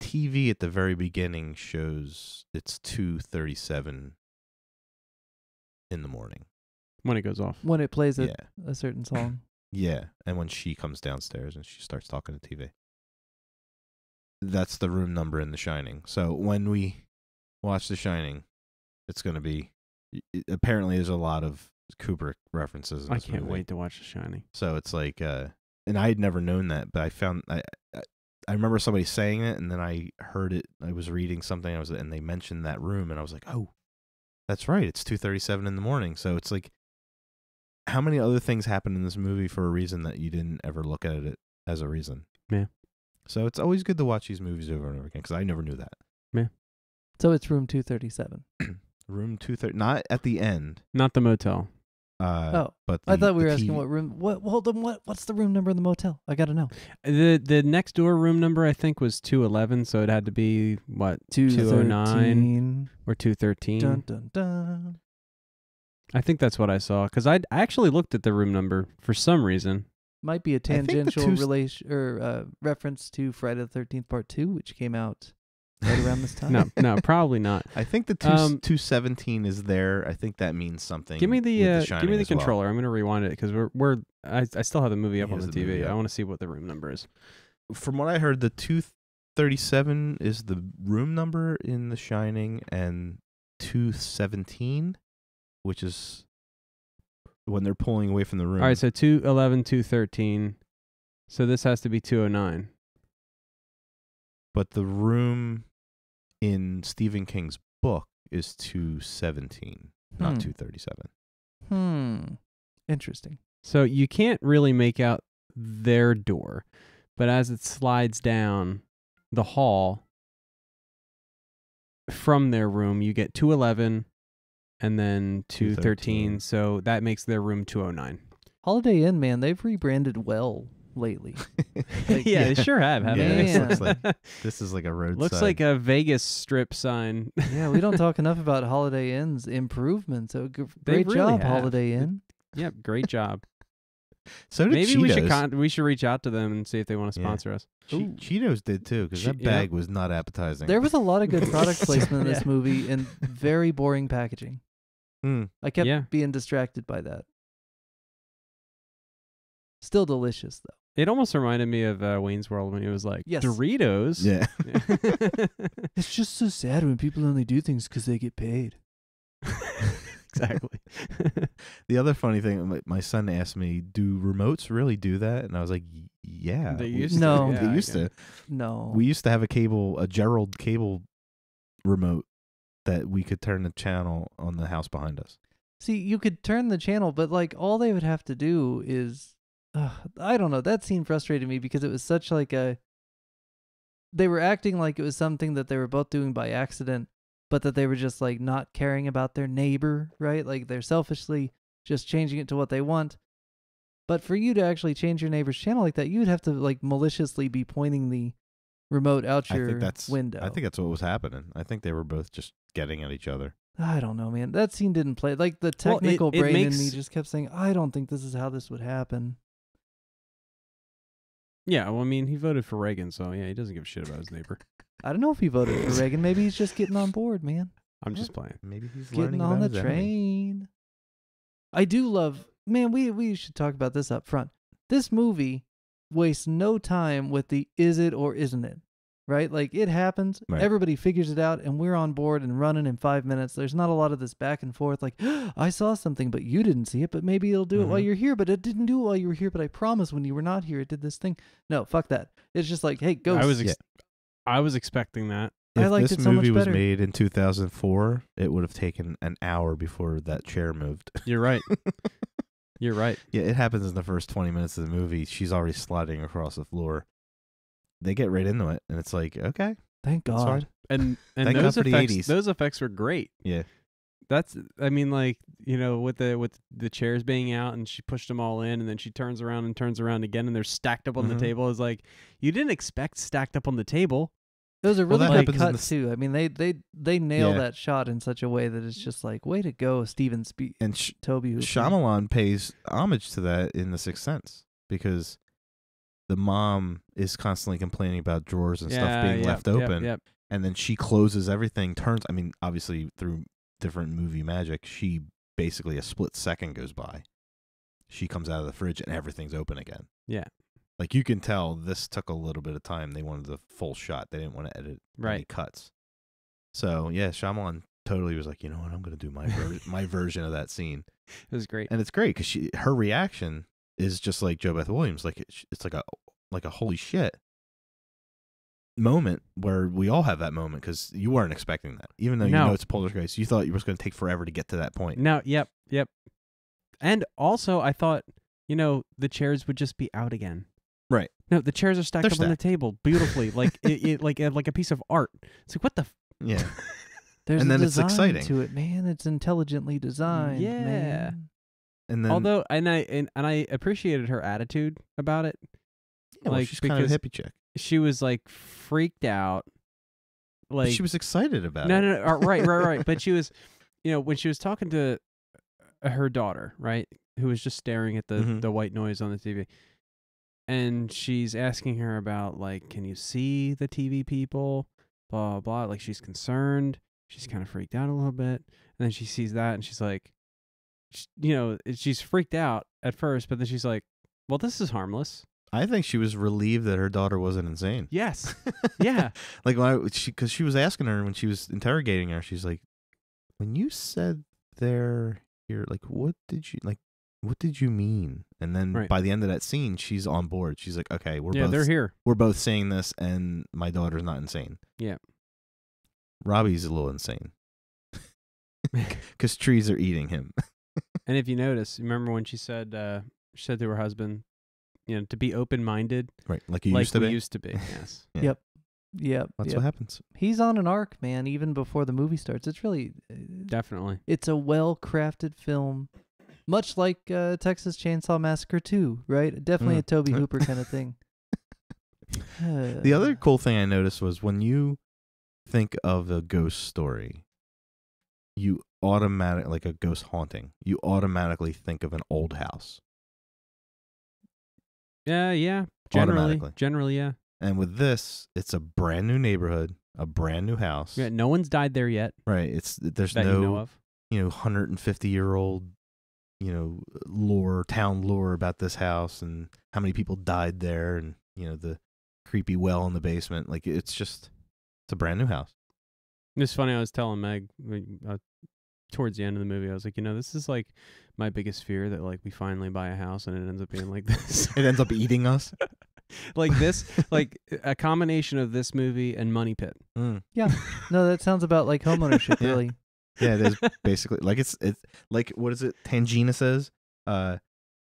TV at the very beginning shows it's 2:37 in the morning. When it goes off. When it plays Yeah. a certain song. Yeah, and when she comes downstairs and she starts talking to TV. That's the room number in The Shining. So when we watch The Shining, it's going to be... apparently there's a lot of Kubrick references in I this can't movie. wait to watch The Shining. So it's like... and I had never known that, but I remember somebody saying it, and then I heard it. I was reading something, and they mentioned that room, and I was like, oh, that's right. It's 2:37 in the morning. So it's like... how many other things happen in this movie for a reason that you didn't ever look at it as a reason? Yeah. So it's always good to watch these movies over and over again because I never knew that. So it's room 237. Room 230, not at the end. Not the motel. Oh, but I thought we were the asking TV what room. Hold on. What's the room number in the motel? I gotta know. The next door room number I think was 211, so it had to be what 209 209 or 213. Dun dun dun. I think that's what I saw because I actually looked at the room number for some reason. Might be a think the tangential two- relation or reference to Friday the 13th Part 2, which came out right around this time. No, probably not. I think the 217 is there. I think that means something. Give me with the Shining give me the as well. controller. I'm gonna rewind it because I still have the movie up on Here's the the TV. movie up. I want to see what the room number is. From what I heard, the 237 is the room number in The Shining, and 217, which is when they're pulling away from the room. All right, so 211, 213. So this has to be 209. But the room in Stephen King's book is 217, not 237. Interesting. So you can't really make out their door, but as it slides down the hall from their room, you get 211 and then 213. So that makes their room 209. Holiday Inn, man, they've rebranded well lately. Like, yeah, they sure have, haven't Yeah, they? Man. this looks like this is like a roadside. Looks like a Vegas strip sign. Yeah, we don't talk enough about Holiday Inn's improvements. So They great really job, have. Holiday Inn. Yep, great job. So did Maybe Cheetos. we should reach out to them and see if they want to Yeah. sponsor us. Ooh. Cheetos did too, because that Yeah. bag was not appetizing. There was a lot of good product placement in this Yeah. movie and very boring packaging. I kept Yeah. being distracted by that. Still delicious, though. It almost reminded me of Wayne's World when he was like, Yes. Doritos. Yeah. It's just so sad when people only do things because they get paid. Exactly. The other funny thing, my son asked me, "Do remotes really do that?" And I was like, "Yeah, They we- used to. No. Yeah, they I used get to. No. We used to have a Gerald cable remote that we could turn the channel on the house behind us. See, you could turn the channel, but like all they would have to do is, I don't know. That scene frustrated me because it was such like a. They were acting like it was something that they were both doing by accident, but that they were just like not caring about their neighbor, right? Like they're selfishly just changing it to what they want. But for you to actually change your neighbor's channel like that, you'd have to like maliciously be pointing the remote out I your think that's window. I think that's what was happening. I think they were both just getting at each other. I don't know, man. That scene didn't play. Like the Well, technical it brain in makes- me just kept saying, I don't think this is how this would happen. Yeah, well, I mean, he voted for Reagan, so yeah, he doesn't give a shit about his neighbor. I don't know if he voted for Reagan. Maybe he's just getting on board, man. I'm just playing. Maybe he's Getting learning on about the his enemy. train. I do love, man, we should talk about this up front. This movie wastes no time with the is it or isn't it, right? Like it happens, Right. everybody figures it out, and we're on board and running in 5 minutes. There's not a lot of this back and forth like, I saw something, but you didn't see it, but maybe it'll do it while Mhm. you're here, but it didn't do it while you were here, but I promise when you were not here, it did this thing. No, fuck that. It's just like, hey, go. I was expecting that. I If liked this it so much movie was better. made in 2004, it would have taken an hour before that chair moved. You're right. You're right. Yeah, it happens in the first 20 minutes of the movie. She's already sliding across the floor. They get right into it, and it's like, okay, Thank that's God. fine. And Thank those God for the effects 80s. those effects were great. Yeah. That's I mean, like, you know, with the chairs being out and she pushed them all in and then she turns around and turns around again and they're stacked up on Mhm. the table. Is like, you didn't expect stacked up on the table. It was a Well, really that good happens in cut the s- too. I mean, they nail Yeah. that shot in such a way that it's just like, way to go, Steven And Toby. Hooper. Shyamalan pays homage to that in The Sixth Sense because the mom is constantly complaining about drawers and stuff being left open. Yep. And then she closes everything, I mean, obviously through different movie magic, she basically a split second goes by. She comes out of the fridge and everything's open again. Yeah. Like you can tell this took a little bit of time. They wanted the full shot. They didn't want to edit any Right. cuts. So yeah, Shyamalan totally was like, you know what, I'm going to do my my version of that scene. It was great. And it's great because her reaction is just like Joe Beth Williams. Like it's like a holy shit moment where we all have that moment because you weren't expecting that. Even though you No. know it's Poltergeist, you thought it was going to take forever to get to that point. No, yep. And also I thought, you know, the chairs would just be out again. Right. No, the chairs are stacked They're up on the stacked. table beautifully, like it like a piece of art. It's like, what the Yeah. There's and a then it's design exciting. to it, man. It's intelligently designed. Yeah. Man. And then Although I appreciated her attitude about it. yeah, well, like, she's kind of a because- hippie chick. She was like freaked out. But Like she was excited about no, it. right. But she was, you know, when she was talking to her daughter, right, who was just staring at the white noise on the TV. And she's asking her about, like, can you see the TV people? Blah, blah, blah. Like, she's concerned. She's kind of freaked out a little bit. And then she sees that, and she's like, she's freaked out at first, but then she's like, well, this is harmless. I think she was relieved that her daughter wasn't insane. Yes. Yeah. Like, because she was asking her when she was interrogating her, she's like, when you said they're here, like, what did you mean? And then by the end of that scene, she's on board. She's like, okay, they're here. We're both saying this, and my daughter's not insane. Yeah. Robbie's a little insane because trees are eating him. And if you notice, remember when she said to her husband, to be open-minded, right? Like you used to be. Used to be. Yes. Yeah. Yep. That's what happens. He's on an arc, man. Even before the movie starts, it's really definitely. It's a well-crafted film, much like Texas Chainsaw Massacre 2, right? Definitely a Tobe Hooper kind of thing. The other cool thing I noticed was when you think of a ghost story, you automatically, like a ghost haunting, you automatically think of an old house. Yeah. Generally, yeah. And with this, it's a brand new neighborhood, a brand new house. Yeah, no one's died there yet. Right. There's that no, you know of. 150-year-old, town lore about this house and how many people died there, and the creepy well in the basement. Like it's a brand new house. It's funny. I was telling Meg towards the end of the movie, I was like, this is like my biggest fear, that like we finally buy a house and it ends up being like this. It ends up eating us. Like this, like a combination of this movie and Money Pit. Yeah. No, that sounds about like homeownership, really. Yeah, it is basically like it's like, what is it? Tangina says,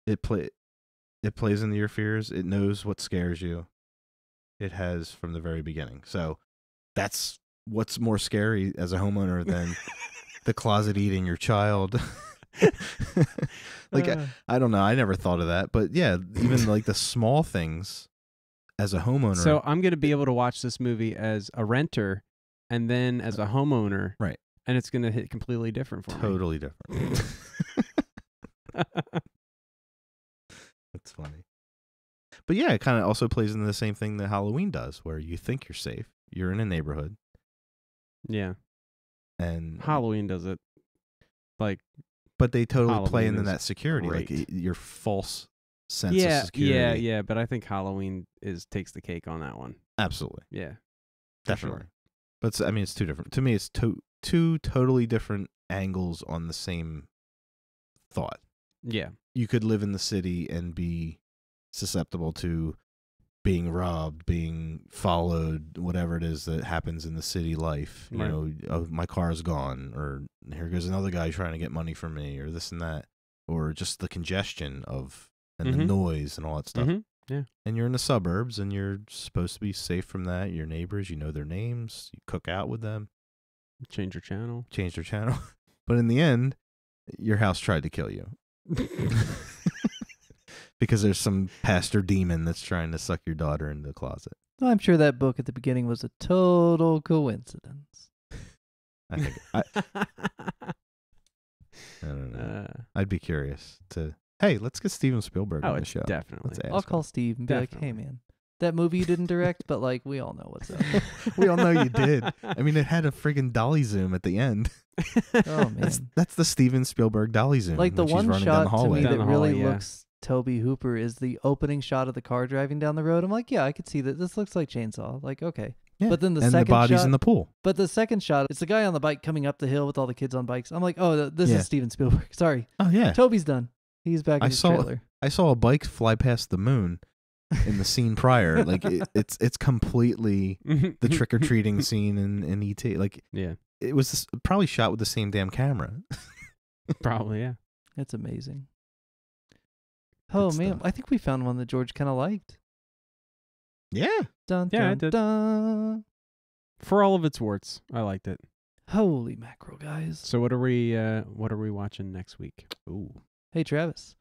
it plays into your fears. It knows what scares you. It has from the very beginning. So that's what's more scary as a homeowner than the closet eating your child. Like I don't know. I never thought of that, but yeah, even like the small things as a homeowner. So I'm gonna be able to watch this movie as a renter, and then as a homeowner, right? And it's gonna hit completely different for me. Totally different. That's funny. But yeah, it kind of also plays into the same thing that Halloween does, where you think you're safe, you're in a neighborhood. Yeah. And Halloween does it. But they totally Halloween play into that security, great. like your false sense of security. Yeah. But I think Halloween takes the cake on that one. Absolutely. Yeah. Definitely. Sure. But I mean, it's two different. To me, it's two totally different angles on the same thought. Yeah. You could live in the city and be susceptible to being robbed, being followed, whatever it is that happens in the city life. Right. Oh, my car is gone, or here goes another guy trying to get money from me, or this and that, or just the congestion and the noise and all that stuff. Mm-hmm. Yeah. And you're in the suburbs, and you're supposed to be safe from that. Your neighbors, you know their names, you cook out with them. Change their channel. But in the end, your house tried to kill you. Because there's some pastor demon that's trying to suck your daughter into the closet. Well, I'm sure that book at the beginning was a total coincidence. I think I don't know. I'd be curious to. Hey, let's get Steven Spielberg on the show. Definitely. Let's ask I'll call him. Steve and be like, "Hey, man, that movie you didn't direct, but like we all know what's up." We all know you did. I mean, it had a friggin' dolly zoom at the end. Oh man, that's the Steven Spielberg dolly zoom. like the when she's one running down shot the to hallway. me Down that the really hallway, yeah. looks Tobe Hooper is the opening shot of the car driving down the road. I'm like, yeah, I could see that. This looks like Chainsaw. Like, okay. Yeah. But then the and second the body's shot, in the pool. But the second shot, it's the guy on the bike coming up the hill with all the kids on bikes. I'm like, oh, this is Steven Spielberg. Sorry. Oh yeah, Toby's done. He's back in his trailer. I saw a bike fly past the moon in the scene prior. Like it's completely the trick or treating scene in E.T. Like Yeah. it was probably shot with the same damn camera. Probably, yeah. It's amazing. Oh man, stuff. I think we found one that George kind of liked. Yeah. Dun, Yeah, I dun, did. dun. For all of its warts, I liked it. Holy mackerel, guys. So what are we watching next week? Ooh. Hey, Travis.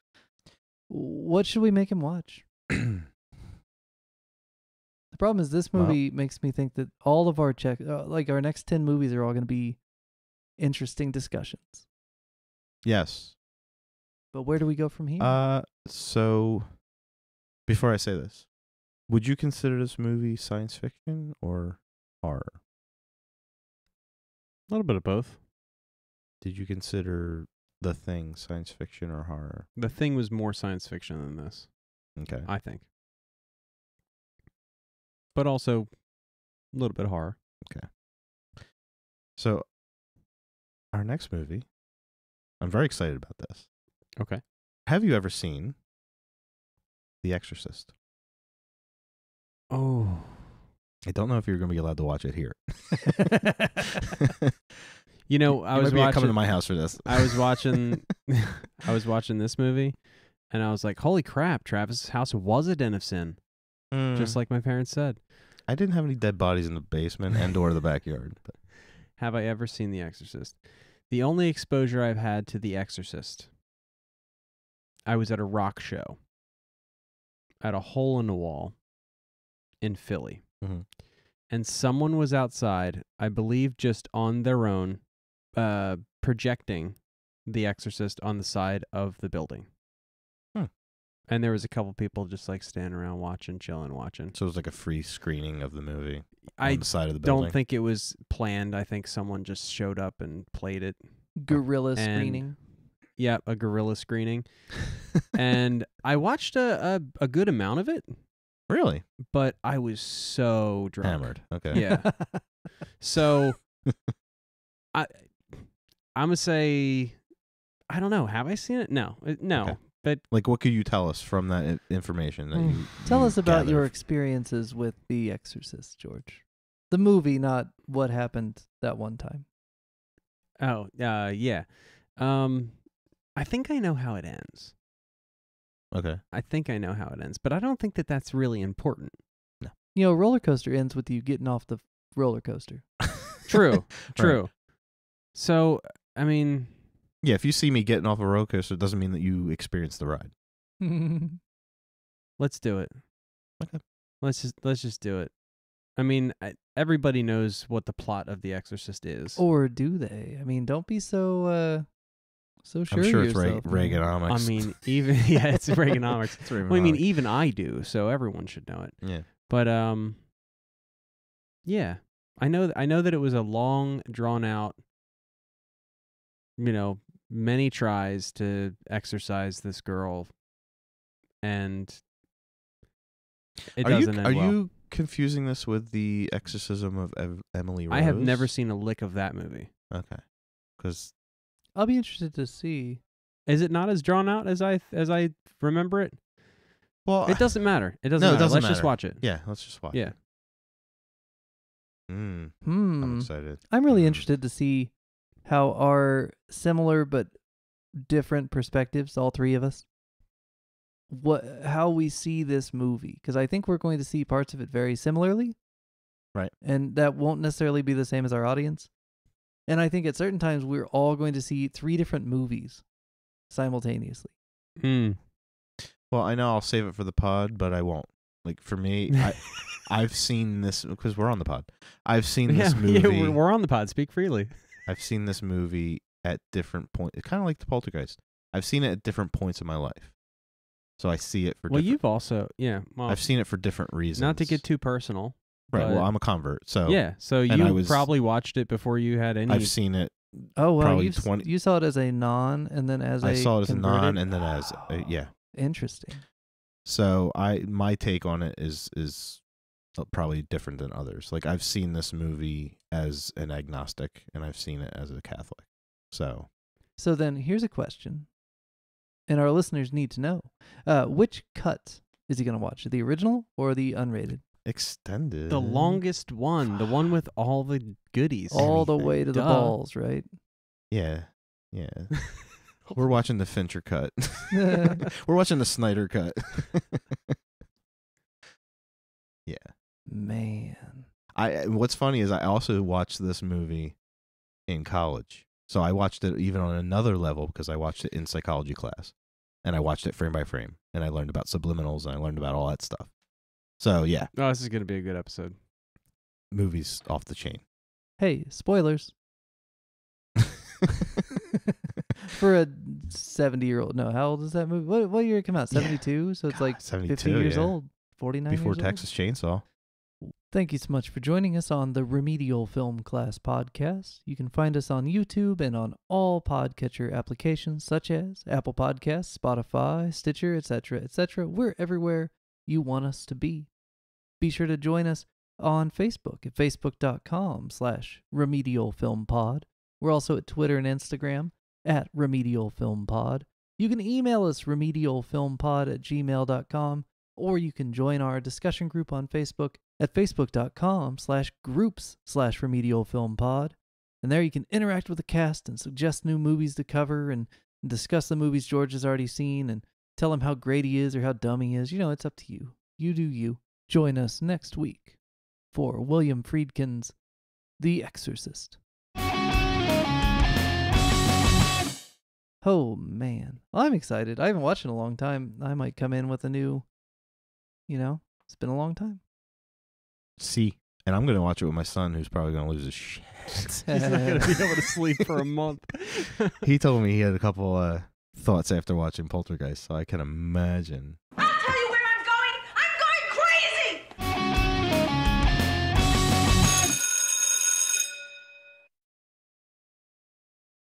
What should we make him watch? The problem is this movie makes me think that all of our our next 10 movies are all going to be interesting discussions. Yes. But where do we go from here? So before I say this, would you consider this movie science fiction or horror? A little bit of both. Did you consider The Thing science fiction or horror? The Thing was more science fiction than this, Okay. I think. But also a little bit of horror. So our next movie, I'm very excited about this. Okay. Have you ever seen The Exorcist? Oh. I don't know if you're going to be allowed to watch it here. You know, I You was might be watching coming to my house for this. I was watching this movie and I was like, "Holy crap, Travis's house was a den of sin." Just like my parents said. I didn't have any dead bodies in the basement and or the backyard. But Have I ever seen The Exorcist? The only exposure I've had to The Exorcist, I was at a rock show at a hole in the wall in Philly. Mhm. And someone was outside, I believe just on their own, projecting The Exorcist on the side of the building. And there was a couple people just like standing around watching, chilling, watching. So it was like a free screening of the movie I on the side of the building. don't think it was planned. I think someone just showed up and played it. Guerrilla and- screening. Yeah, a guerrilla screening. And I watched a good amount of it, Really? but I was so drunk. Hammered. Okay. Yeah. So I'm gonna say, I don't know. Have I seen it? No, no. Okay. But Like, what could you tell us from that information that you Tell you us about your gathered? experiences with The Exorcist, George. The movie, not what happened that one time. yeah. I think I know how it ends. Okay. I think I know how it ends, but I don't think that that's really important. You know, roller coaster ends with you getting off the roller coaster. True. True. So, I mean, Yeah, if you see me getting off a roller coaster, it doesn't mean that you experienced the ride. let's do it. Okay. Let's just do it. I mean, everybody knows what the plot of The Exorcist is. Or do they? I mean, don't be so sure I'm sure of it's yourself, man. Reaganomics. I mean, even it's Reaganomics. It's Well, I mean, Reaganomics. even I do, so everyone should know it. Yeah. But yeah, I know that it was a long, drawn out, many tries to exorcise this girl, and it doesn't end Are well. you confusing this with the exorcism of Emily Rose? I have never seen a lick of that movie. Okay. Because I'll be interested to see. Is it not as drawn out as I remember it? well, It doesn't matter. It doesn't No, it matter. doesn't Let's just matter. watch it. Yeah, let's just watch. Yeah. I'm I'm excited. really Mm. interested to see how our similar but different perspectives, all three of us, how we see this movie. Because I think we're going to see parts of it very similarly. Right. And that won't necessarily be the same as our audience. And I think at certain times we're all going to see 3 different movies simultaneously. Well, I know I'll save it for the pod, but I won't. Like, for me, I've seen this because we're on the pod. I've seen this movie. Yeah, we're on the pod. Speak freely. I've seen this movie at different points. It's kind of like the Poltergeist. I've seen it at different points in my life. So I see it for Well, different... you've also, well, I've seen it for different reasons. not to get too personal. Right, well, but- I'm a convert, so... Yeah, so and I you was- probably watched it before you had any. I've seen it. Oh, well, Probably you 20 you saw it as a non and then as I a saw it as a converted? non and then as... yeah. Interesting. So my take on it is probably different than others. Like, I've seen this movie as an agnostic, and I've seen it as a Catholic. So So then here's a question, and our listeners need to know. Which cut is he going to watch? The original or the unrated? extended. the longest one, the one with all the goodies. All the way to the Duh. balls, right? Yeah. Yeah. We're watching the Fincher cut. We're watching the Snyder cut. Yeah. Man. What's funny is I also watched this movie in college. So I watched it even on another level because I watched it in psychology class. And I watched it frame by frame. And I learned about subliminals and I learned about all that stuff. So yeah, Oh, this is going to be a good episode. movies off the chain. Hey, spoilers. For a 70-year-old. No, how old is that movie? What year it came out? 72? So it's God, like 72, 50 years yeah. old. 49 Before years Texas Chainsaw. old. Thank you so much for joining us on the Remedial Film Class podcast. You can find us on YouTube and on all podcatcher applications such as Apple Podcasts, Spotify, Stitcher, etc., etc. We're everywhere you want us to be. Be sure to join us on Facebook at facebook.com/remedialfilmpod. We're also at Twitter and Instagram at remedialfilmpod. You can email us remedialfilmpod@gmail.com, or you can join our discussion group on Facebook at facebook.com/groups/remedialfilmpod. And there you can interact with the cast and suggest new movies to cover and discuss the movies George has already seen and tell him how great he is or how dumb he is. You know, it's up to you. You do you. Join us next week for William Friedkin's The Exorcist. Oh, man. Well, I'm excited. I haven't watched it in a long time. I might come in with a new, it's been a long time. See, and I'm going to watch it with my son, who's probably going to lose his shit. He's not going to be able to sleep for a month. He told me he had a couple thoughts after watching Poltergeist, so I can imagine.